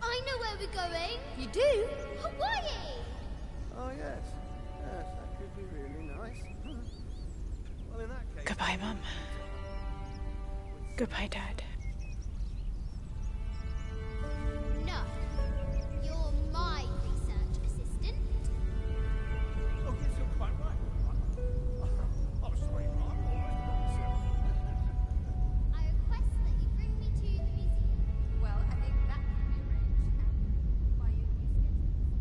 S13: I know where we're going. You do? Hawaii.
S12: Oh yes, yes, that could be really nice. Well, in that case.
S3: Goodbye, Mom. Goodbye, Dad.
S13: No. You're my research assistant.
S12: Oh yes, you're quite right. I'm sorry, Mom.
S13: I request that you bring me to the museum. Well, I think that can be arranged. And by your new schedule.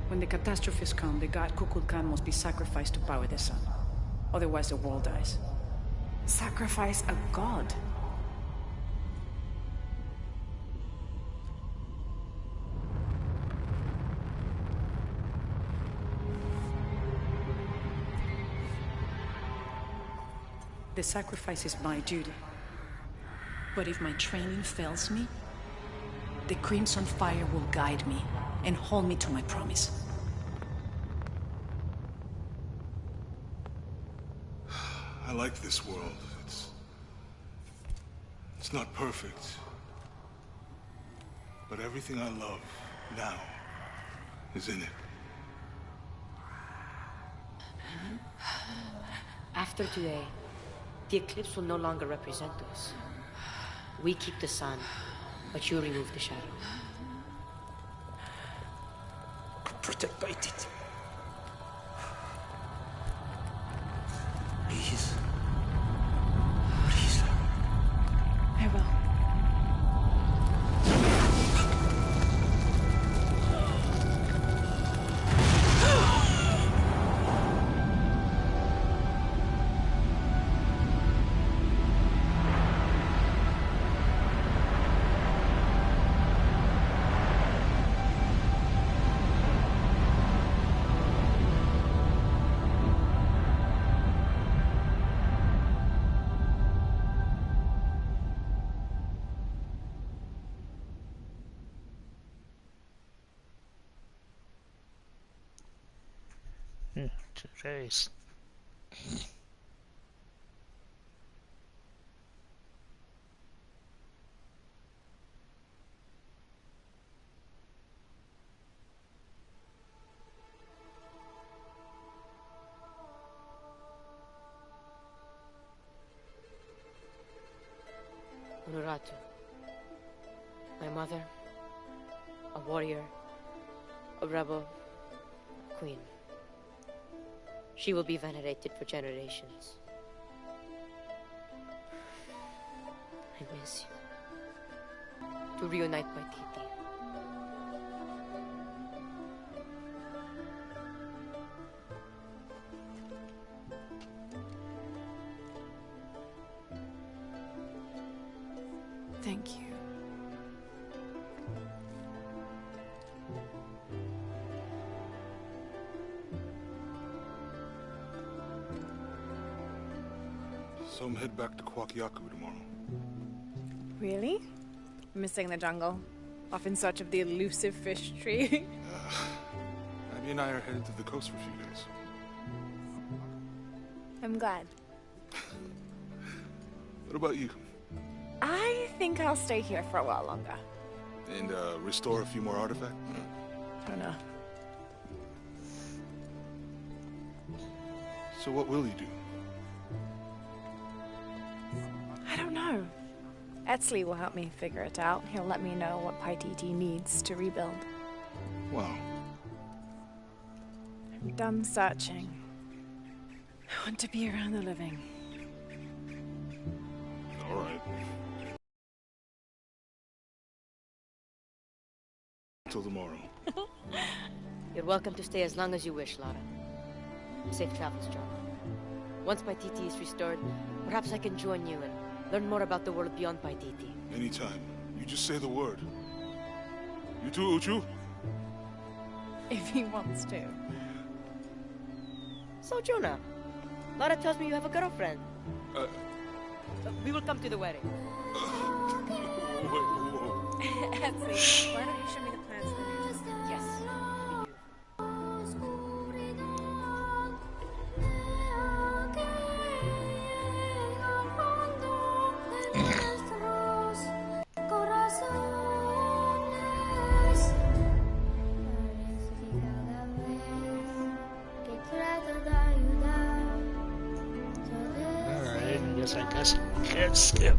S14: When the catastrophes come, the god Kukulkan must be sacrificed to power the sun. Otherwise, the world dies.
S3: Sacrifice a god?
S14: The sacrifice is my duty. But if my training fails me, the Crimson Fire will guide me and hold me to my promise.
S2: I like this world. It's not perfect. But everything I love now is in it.
S9: After today, the eclipse will no longer represent us. We keep the sun, but you remove the shadow.
S6: Protect by it. Please. Please.
S3: I will.
S1: Today's
S9: Honoratu. My mother, a warrior, a rebel, a queen. She will be venerated for generations. I miss you. To reunite my Titi.
S3: Thank you.
S2: So I'm head back to Kwakyaku tomorrow.
S5: Really? Missing the jungle? Off in search of the elusive fish tree?
S2: Abby and I are headed to the coast for a few days.
S5: I'm glad.
S2: What about you?
S5: I think I'll stay here for a while longer.
S2: And restore a few more artifacts?
S3: Jonah.
S2: So what will you do?
S3: I don't know. Etzli will help me figure it out. He'll let me know what Paititi needs to rebuild.
S2: Wow.
S3: I'm done searching. I want to be around the living.
S2: All right. Till tomorrow.
S9: You're welcome to stay as long as you wish, Lara. Safe travels, John. Once Paititi is restored, perhaps I can join you and learn more about the world beyond Paititi.
S2: Anytime. You just say the word. You too, Uchu?
S3: If he wants to.
S9: So, Jonah, Lara tells me you have a girlfriend. We will come to the wedding.
S3: Etzli, why don't you show me the plans for the new home?
S9: Yes.
S1: Alright, I guess I can't skip.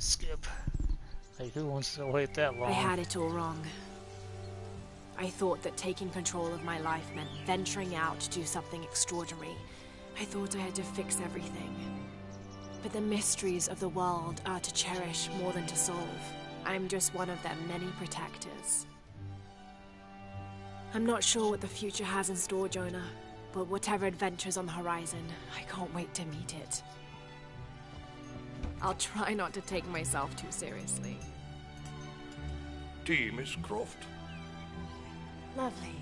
S1: Skip. Like, who wants to wait that long?
S3: I had it all wrong. I thought that taking control of my life meant venturing out to do something extraordinary. I thought I had to fix everything. But the mysteries of the world are to cherish more than to solve. I'm just one of their many protectors. I'm not sure what the future has in store, Jonah, but whatever adventure's on the horizon, I can't wait to meet it. I'll try not to take myself too seriously.
S2: Tea, Miss Croft.
S3: Lovely.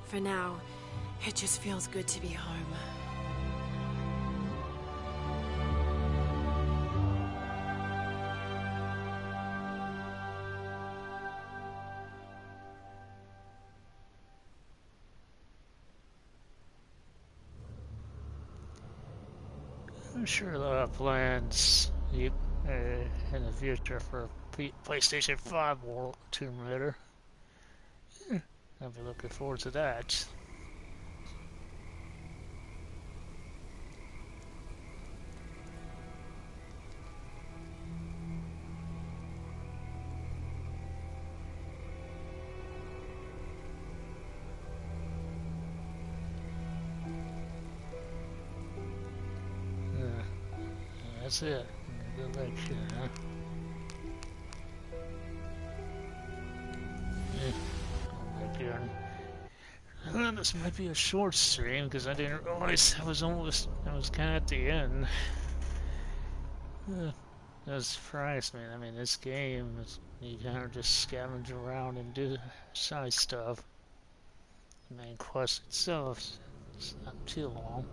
S3: For now, it just feels good to be home.
S1: I'm sure they'll have plans in the future for PlayStation 5 World Tomb Raider. I'll be looking forward to that. That's it. Good luck here, huh? Yeah. Back here. Well, this might be a short stream because I didn't realize I was kind of at the end. That surprised me. I mean, this game is, you kind of just scavenge around and do side stuff. The main quest itself is not too long.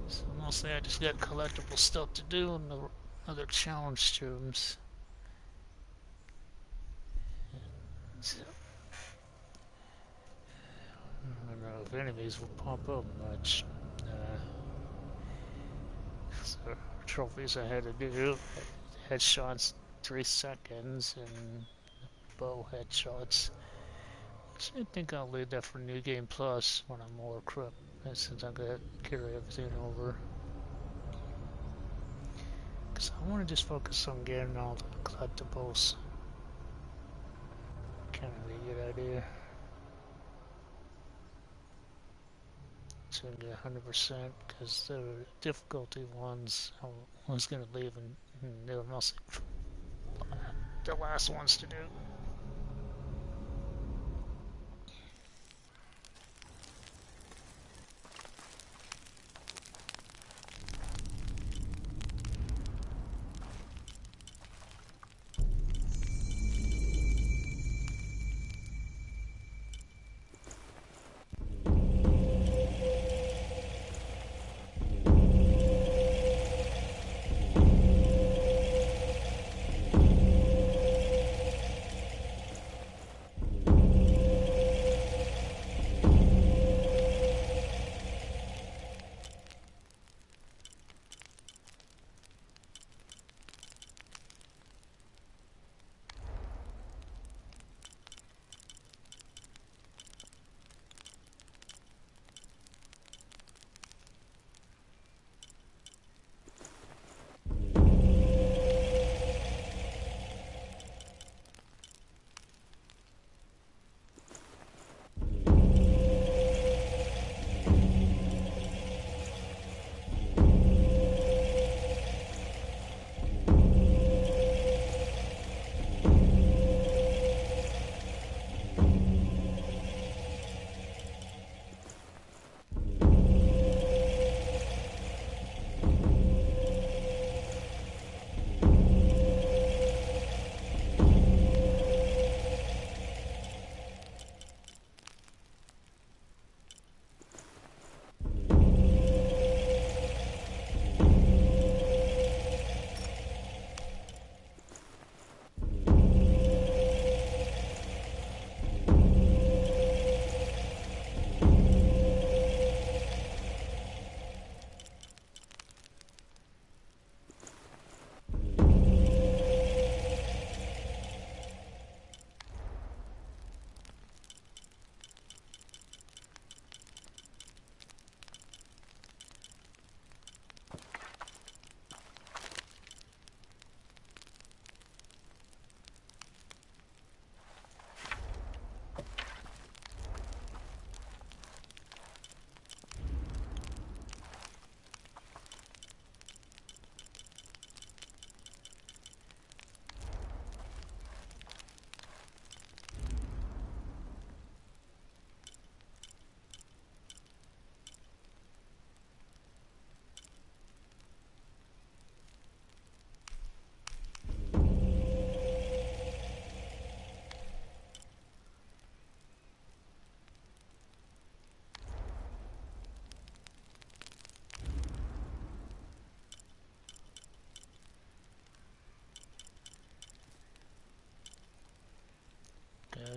S1: So mostly I just got collectible stuff to do in the other challenge rooms. So, I don't know if enemies will pop up much. So trophies I had to do, headshots 3 seconds and bow headshots. So I think I'll leave that for New Game Plus when I'm more equipped, since I'm gonna carry everything over. Because I want to just focus on getting all the collectibles. Kind of a good idea. So get 100% because the difficulty ones I was gonna leave and they were mostly the last ones to do.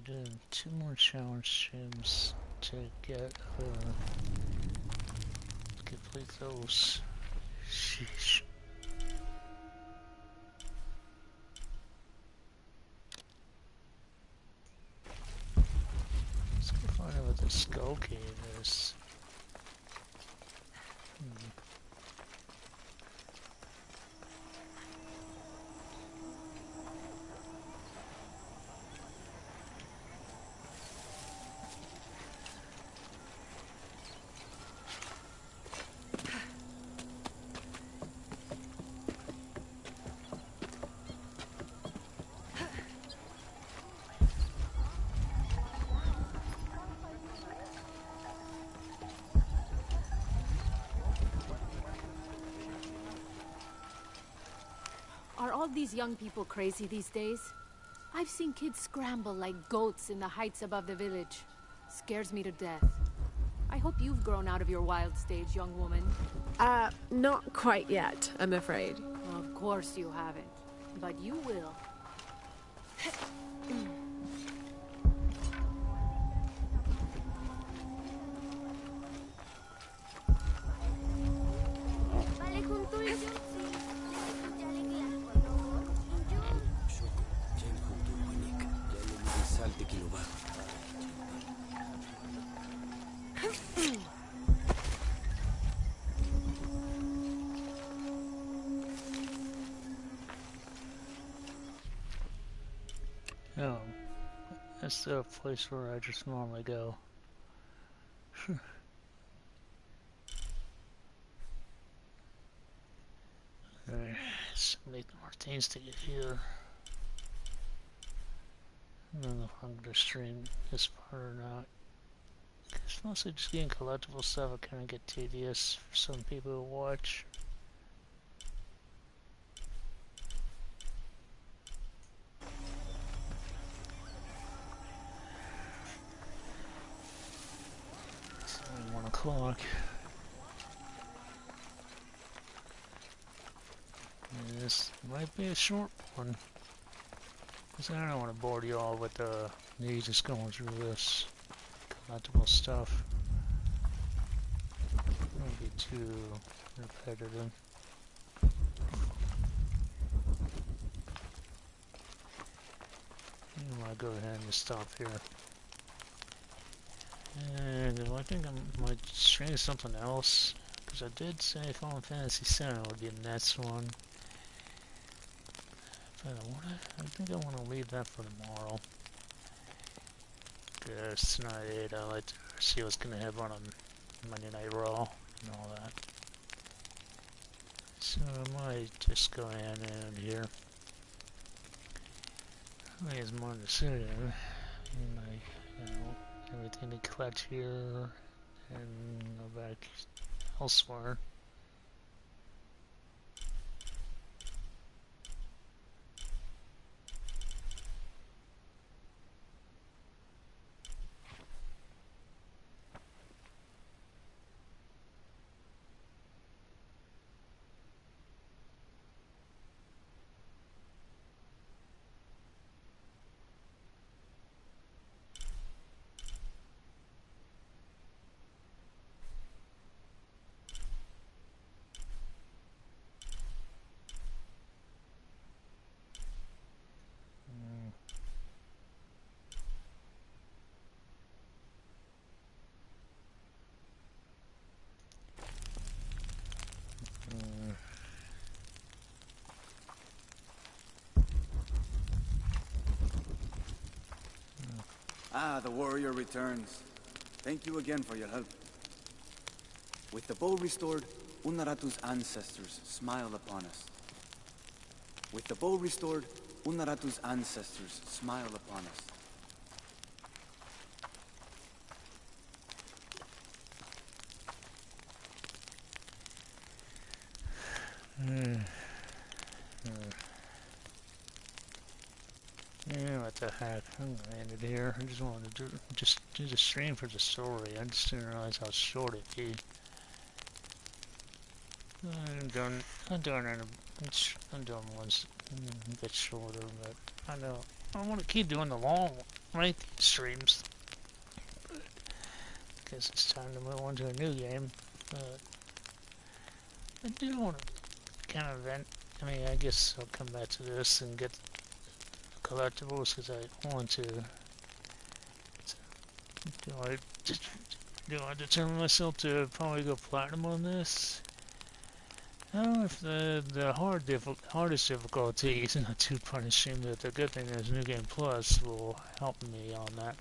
S1: I do 2 more challenge streams to get complete those. Sheesh. Let's go find out what the skull cave is.
S5: Are all these young people crazy these days? I've seen kids scramble like goats in the heights above the village. Scares me to death. I hope you've grown out of your wild stage, young woman.
S3: Not quite yet, I'm afraid.
S5: Of course you haven't. But you will.
S1: Oh, that's the place where I just normally go. Alright, so many more things to get here. I don't know if I'm gonna stream this part or not. It's mostly just getting collectible stuff. It kind of get tedious for some people to watch. It's only 1 o'clock. This might be a short one. Because I don't want to bore you all with me just going through this collectible stuff. It won't be too repetitive. I want to go ahead and stop here. And I think I might stream something else. Because I did say Final Fantasy VII would be the next one. But I think I want to leave that for tomorrow. Because tonight I like to see what's going to happen on Monday Night Raw and all that. So I might just go ahead and end here. I think it's more decision. Everything to collect here and go back elsewhere.
S10: Ah, the warrior returns. Thank you again for your help. With the bow restored, Unaratu's ancestors smile upon us. With the bow restored, Unaratu's ancestors smile upon us.
S1: Yeah, what the heck? I'm gonna end it here. I just wanted to do the stream for the story. I just didn't realize how short it'd be. I'm doing ones a bit shorter, but I know I want to keep doing the long lengthy streams. Guess it's time to move on to a new game. I do want to kind of vent. I mean, I guess I'll come back to this and get collectibles because I want to. Do I determine myself to probably go platinum on this? I don't know if the hardest difficulty is not too punishing, but the good thing is New Game Plus will help me on that.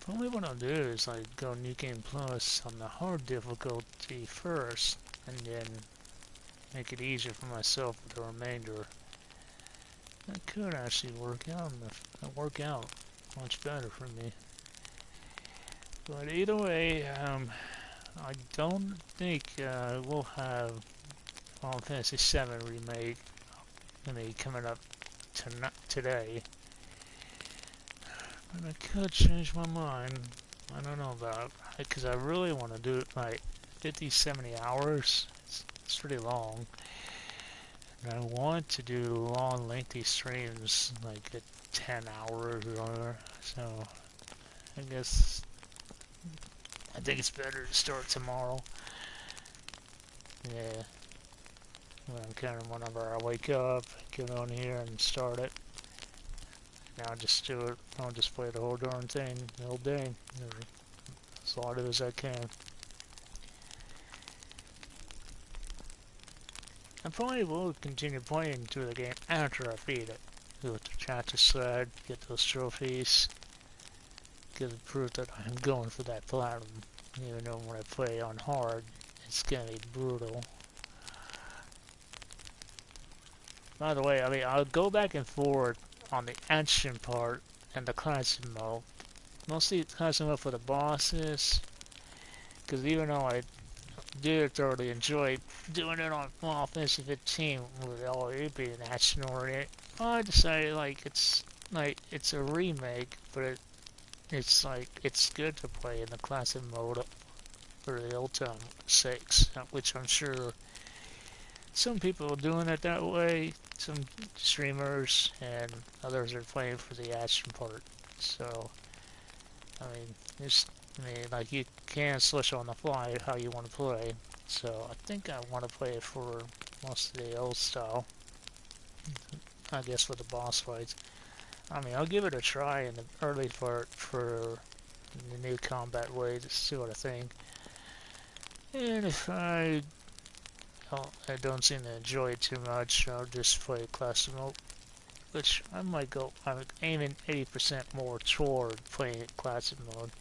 S1: Probably what I'll do is like go New Game Plus on the hard difficulty first, and then make it easier for myself with the remainder. That could actually work out much better for me. But either way, I don't think we'll have Final Fantasy VII Remake coming up today. But I could change my mind. I don't know about, because I really want to do it like 50, 70 hours. It's pretty long. And I want to do long, lengthy streams, like at 10 hours or whatever. So, I guess I think it's better to start tomorrow. Yeah. Whenever I wake up, get on here and start it. Now I'll just do it. I'll just play the whole darn thing the whole day. Or as long as I can. I probably will continue playing through the game after I beat it. Do the chapter sled, get those trophies, get the proof that I'm going for that platinum. Even though when I play on hard, it's gonna be brutal. By the way, I mean, I'll go back and forth on the action part and the classic mode. Mostly classic mode for the bosses, because even though I did thoroughly enjoy doing it on Final Fantasy 15 with all it being action oriented, I decided it's a remake, but it's good to play in the classic mode for the old time sakes, which I'm sure some people are doing it that way, some streamers, and others are playing for the action part. So, I mean, you can switch on the fly how you want to play. So, I think I want to play it for most of the old style. I guess for the boss fights. I mean, I'll give it a try in the early part for the new combat way to see what I think. And if I don't seem to enjoy it too much, I'll just play classic mode, which I'm aiming 80% more toward playing it classic mode,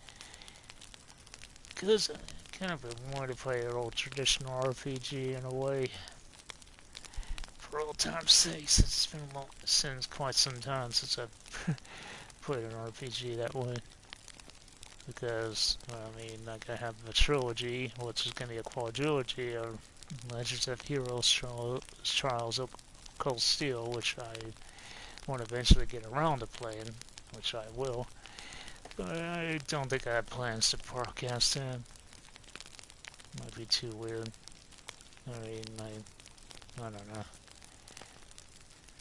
S1: because I kind of wanted to play an old traditional RPG in a way, for old time's sake. It's been since quite some time since I've played an RPG that way. Because, I mean, like I have the trilogy, which is going to be a quadrilogy of Legends of Heroes, Trials of Cold Steel, which I want to eventually get around to playing, which I will. But I don't think I have plans to podcast that. Might be too weird. I mean, I don't know.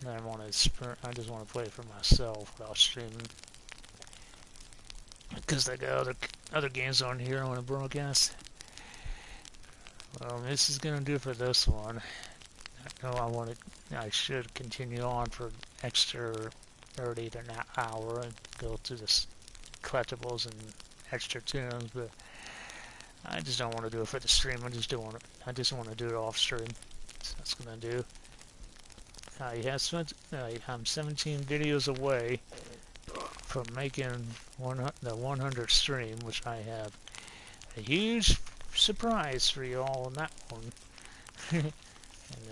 S1: I just want to play it for myself without streaming. Because I got other games on here I want to broadcast. Well, this is gonna do for this one. I should continue on for extra 30 to an hour and go through the collectibles and extra tunes, but I just don't want to do it for the stream. I just want to do it off stream. So that's gonna do. I'm 17 videos away from making the 100 stream, which I have a huge surprise for you all on that one. And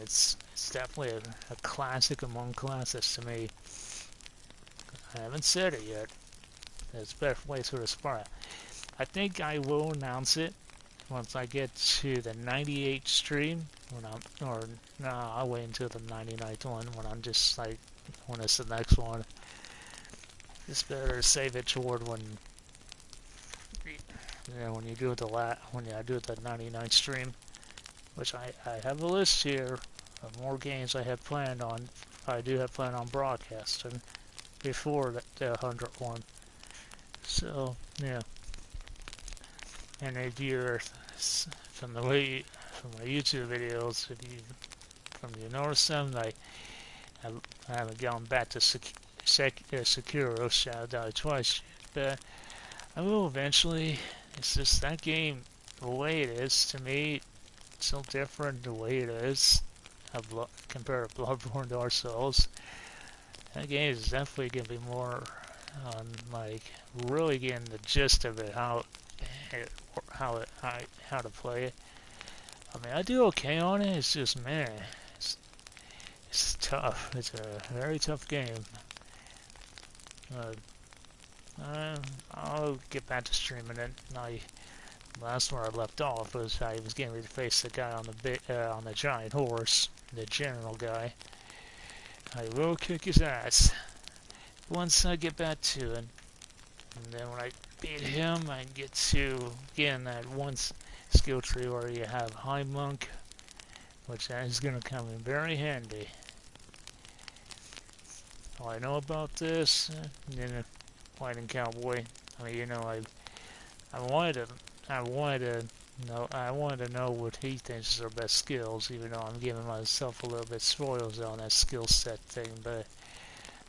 S1: it's definitely a classic among classics to me. I haven't said it yet. It's better way to surprise. I think I will announce it once I get to the 98th stream. I'll wait until the 99th one when I'm just when it's the next one. It's better to save it toward when you do when I do the 99th stream, which I have a list here of more games I have planned on I do have planned on broadcasting before the 100th one. So yeah, and if you're from the way from my YouTube videos, if you notice them, I haven't gone back to Sekiro Shadow Die Twice, but I will eventually. It's just that game, the way it is to me, it's so different the way it is compared to Bloodborne Dark Souls. That game is definitely going to be more on like really getting the gist of it, how to play it. I mean, I do okay on it. It's just man, it's tough. It's a very tough game. I'll get back to streaming it. Last where I left off was I was getting ready to face the guy on the giant horse, the general guy. I will kick his ass once I get back to it, and then when I beat him, I get to get in that one skill tree where you have High Monk, which is going to come in very handy. All I know about this, and then Fighting Cowboy. I mean, you know, I wanted to know what he thinks is our best skills, even though I'm giving myself a little bit spoils on that skill set thing. But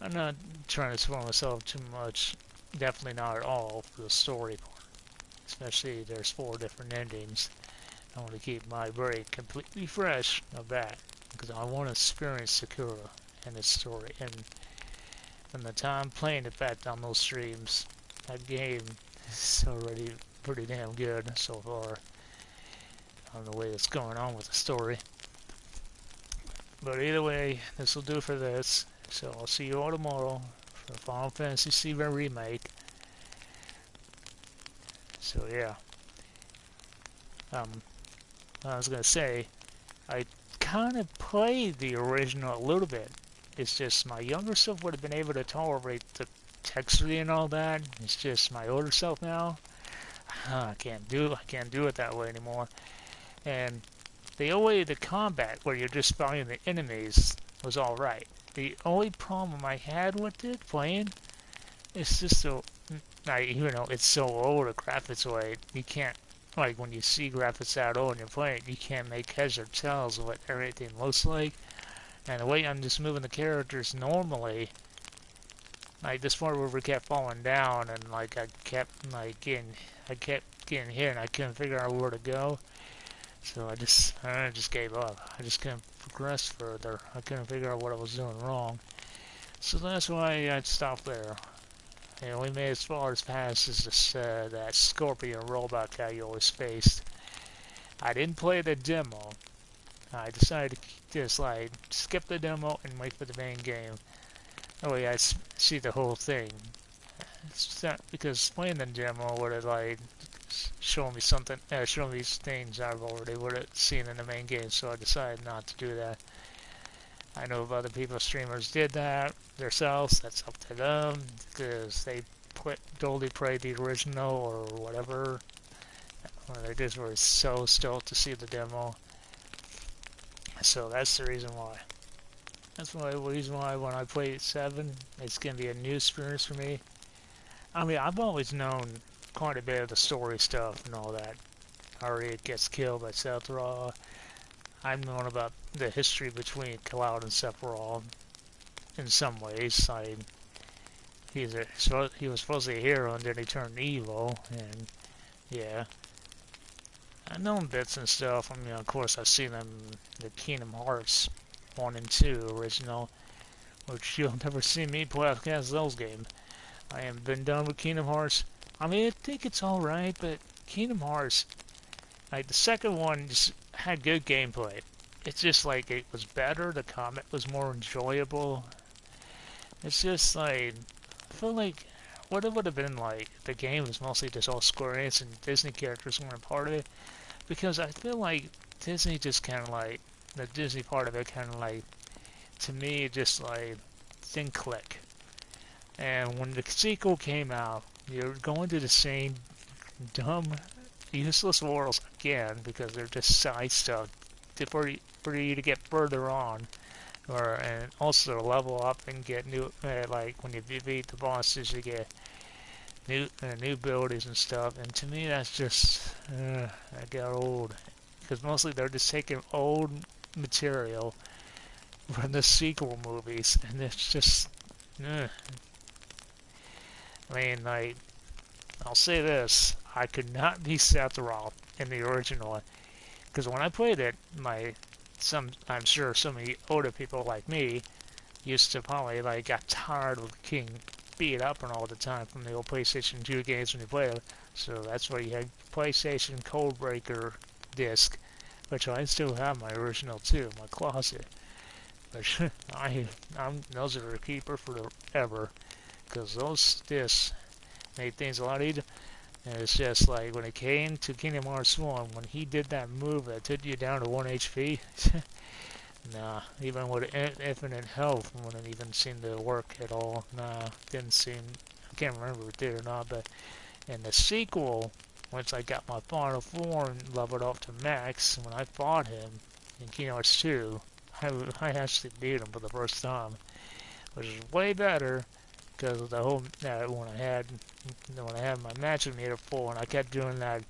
S1: I'm not trying to spoil myself too much. Definitely not at all for the story part. Especially there's 4 different endings. I want to keep my brain completely fresh of that because I want to experience Sakura and its story. And from the time playing it back on those streams, that game is already pretty damn good so far on the way it's going on with the story. But either way, this will do for this. So I'll see you all tomorrow for Final Fantasy VII Remake. So yeah. I was gonna say, I kind of played the original a little bit. It's just my younger self would have been able to tolerate the texture and all that. It's just my older self now. I can't do it that way anymore. And the combat where you're just fighting the enemies was all right. The only problem I had with it playing is just so, even though it's so old, the graphics way, you can't, like when you see graphics that old and you're playing it, you can't make heads or tails of what everything looks like. And the way I'm just moving the characters normally, like this part where we kept falling down and like I kept getting hit and I couldn't figure out where to go. So I just gave up. I just couldn't progress further. I couldn't figure out what I was doing wrong. So that's why I stopped there. And we made as far as past as this, that scorpion robot guy you always faced. I didn't play the demo. I decided to just like skip the demo and wait for the main game. Oh yeah, I see the whole thing. It's not because playing the demo would have like shown me something, shown me things I've already would have seen in the main game. So I decided not to do that. I know of other people, streamers, did that themselves. That's up to them because they totally played the original or whatever. Or they just were so stoked to see the demo. So that's the reason why. That's the reason why when I play 7, it's going to be a new experience for me. I mean, I've always known quite a bit of the story stuff and all that. Arya gets killed by Sephiroth. I've known about the history between Cloud and Sephiroth in some ways. He was supposed to be a hero and then he turned evil, and yeah. I've known bits and stuff. I mean, of course, I've seen them in the Kingdom Hearts 1 and 2 original, which you'll never see me play against those games. I haven't been done with Kingdom Hearts. I mean, I think it's alright, but Kingdom Hearts, like the second one, just had good gameplay. It's just like it was better. The combat was more enjoyable. It's just like I feel like what it would have been like if the game was mostly just all Square Enix and Disney characters weren't a part of it. Because I feel like Disney just kind of like, the Disney part of it kind of like, to me, just like, didn't click. And when the sequel came out, you're going to the same dumb, useless worlds again, because they're just side stuff for you to get further on. or and also level up and get new like when you beat the bosses, you get new abilities and stuff. And to me, that's just that got old because mostly they're just taking old material from the sequel movies, and it's just. I mean, like, I'll say this: I could not be Sephiroth in the original, because when I played it, I'm sure some of the older people like me used to probably like got tired of getting beat up and all the time from the old PlayStation 2 games when you played it. So that's why you had PlayStation Codebreaker disc, which I still have my original too in my closet. But those are a keeper forever, because those discs made things a lot easier. And it's just like when it came to Kingdom Hearts 1, when he did that move that took you down to 1 HP, nah, even with infinite health wouldn't even seem to work at all. Nah, didn't seem, I can't remember if it did or not, but in the sequel, once I got my final form leveled up to max, when I fought him in Kingdom Hearts 2, I actually beat him for the first time, which is way better because of the whole when I had my magic meter full and I kept doing that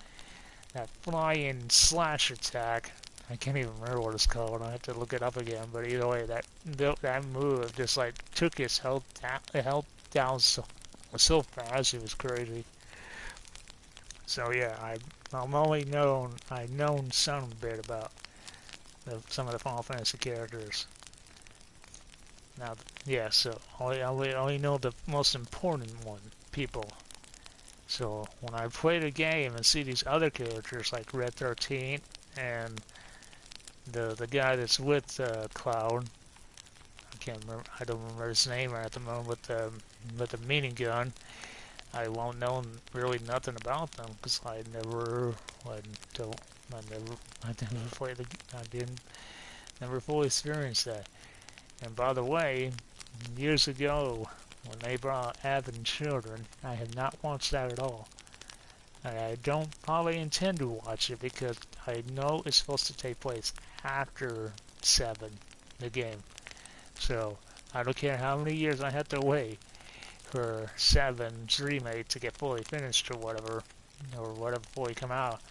S1: flying slash attack. I can't even remember what it's called. I have to look it up again. But either way, that move just like took his health down so fast. It was crazy. So yeah, I'm only I known some bit about some of the Final Fantasy characters. Now, yeah, so I only know the most important people. So when I play the game and see these other characters like Red 13 and the guy that's with Cloud, I don't remember his name right at the moment, with the mini gun, I won't know really nothing about them because I never played I didn't never fully experienced that. And by the way, years ago, when they brought Advent Children, I have not watched that at all. And I don't probably intend to watch it because I know it's supposed to take place after 7, the game. So, I don't care how many years I have to wait for 7's remake to get fully finished or whatever fully come out.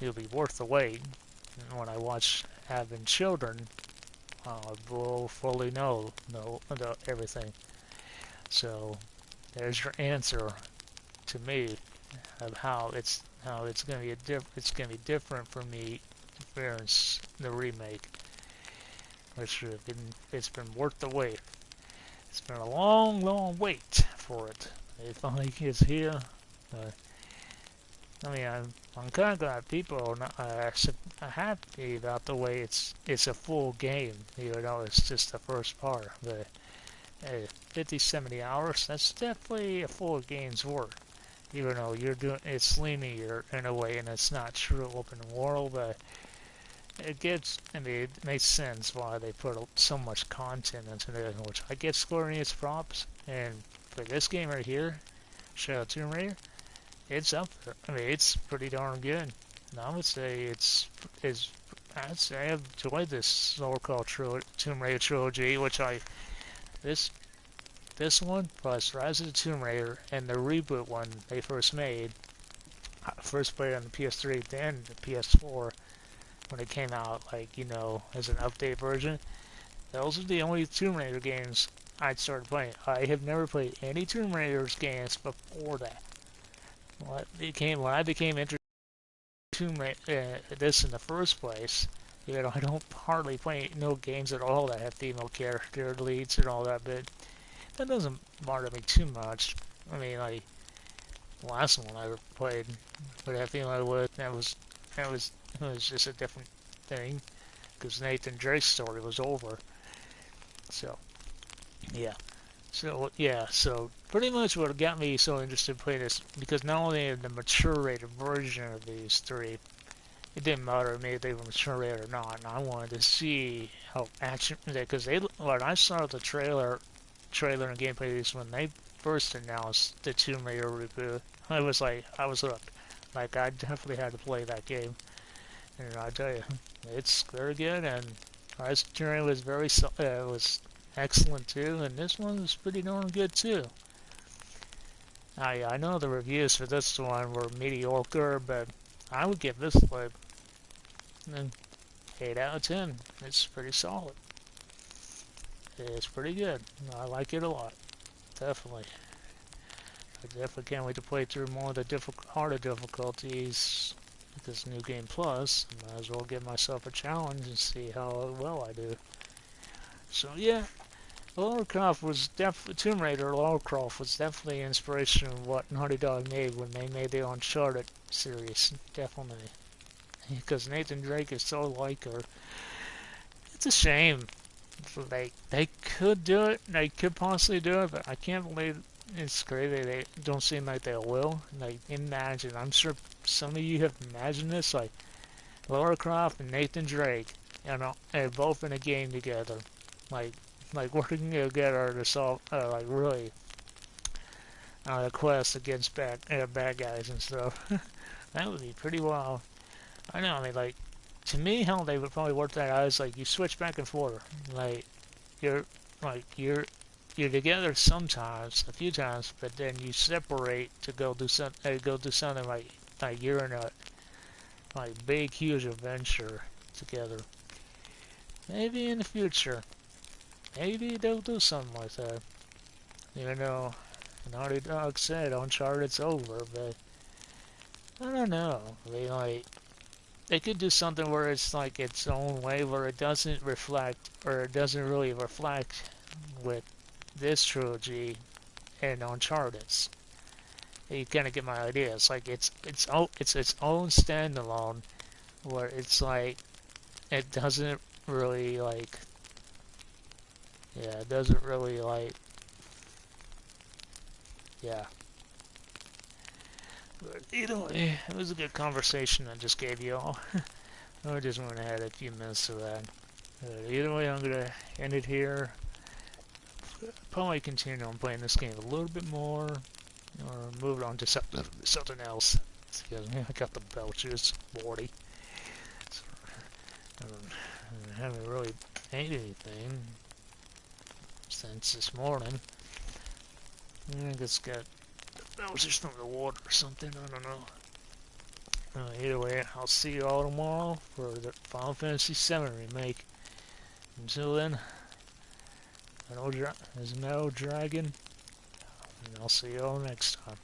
S1: It'll be worth the wait. And when I watch Advent Children, I will fully know everything. So there's your answer to me of how it's going to be different for me to experience the remake, which it's been worth the wait. It's been a long wait for it. It finally gets here. I mean, I'm kind of glad people are happy about the way it's a full game, even though it's just the first part. But 50, 70 hours, that's definitely a full game's work. Even though it's linear in a way, and it's not true open world, but it makes sense why they put so much content into it, which I get Square Enix props, and for this game right here, Shadow of Tomb Raider, it's up there. I mean, it's pretty darn good. And I would say I'd say I've enjoyed this so-called Tomb Raider trilogy, which this one plus Rise of the Tomb Raider and the reboot one they first made. I first played it on the PS3, then the PS4 when it came out, like, as an update version. Those are the only Tomb Raider games I started playing. I have never played any Tomb Raiders games before that. When I became interested in this in the first place, I don't hardly play no games at all that have female character leads and all that, but that doesn't bother me too much. I mean, like, the last one I ever played with that female with, it was just a different thing, because Nathan Drake's story was over. So, yeah. So pretty much what got me so interested in playing this, because not only the mature rated version of these three, it didn't matter to me if they were mature rated or not, and I wanted to see how action, because when I saw the trailer and gameplay of these when they first announced the Tomb Raider reboot, I was hooked. Like, I definitely had to play that game, and I tell you, it's very good, and Rise of Tyranny was was excellent too, and this one was pretty darn good too. I know the reviews for this one were mediocre, but I would give this like an 8 out of 10. It's pretty solid. It's pretty good. I like it a lot. Definitely. I definitely can't wait to play through more of the harder difficulties with this New Game Plus. Might as well give myself a challenge and see how well I do. So yeah, Tomb Raider Lara Croft was definitely an inspiration of what Naughty Dog made when they made the Uncharted series. Definitely. Because Nathan Drake is so like her. It's a shame. Like, they could do it, they could possibly do it, but I can't believe it's crazy. They don't seem like they will. Like, imagine, I'm sure some of you have imagined this, like, Lara Croft and Nathan Drake, you know, and both in a game together. Like working together to solve, like, really, a quest against bad guys and stuff. That would be pretty wild. I know, I mean, like, to me, how they would probably work that out is, like, you switch back and forth. Like, you're together sometimes, a few times, but then you separate to go do something like you're in a, like, big, huge adventure together. Maybe in the future. Maybe they'll do something like that. You know, Naughty Dog said Uncharted's over, but I don't know. They could do something where it's like its own way, where it doesn't reflect, or it doesn't really reflect with this trilogy and Uncharted's. You kind of get my idea. It's like it's its own standalone, where it's like it doesn't really like, yeah, it doesn't really like, yeah. But either way, it was a good conversation I just gave you all. I just went ahead a few minutes of that. Either way, I'm gonna end it here. Probably continue on playing this game a little bit more, or move on to something else. Excuse me, I got the belches, Lordy. So, I haven't really ate anything since this morning. I just got the belches from the water or something, I don't know. Either way, I'll see you all tomorrow for the Final Fantasy VII Remake. Until then, there's no dragon, and I'll see you all next time.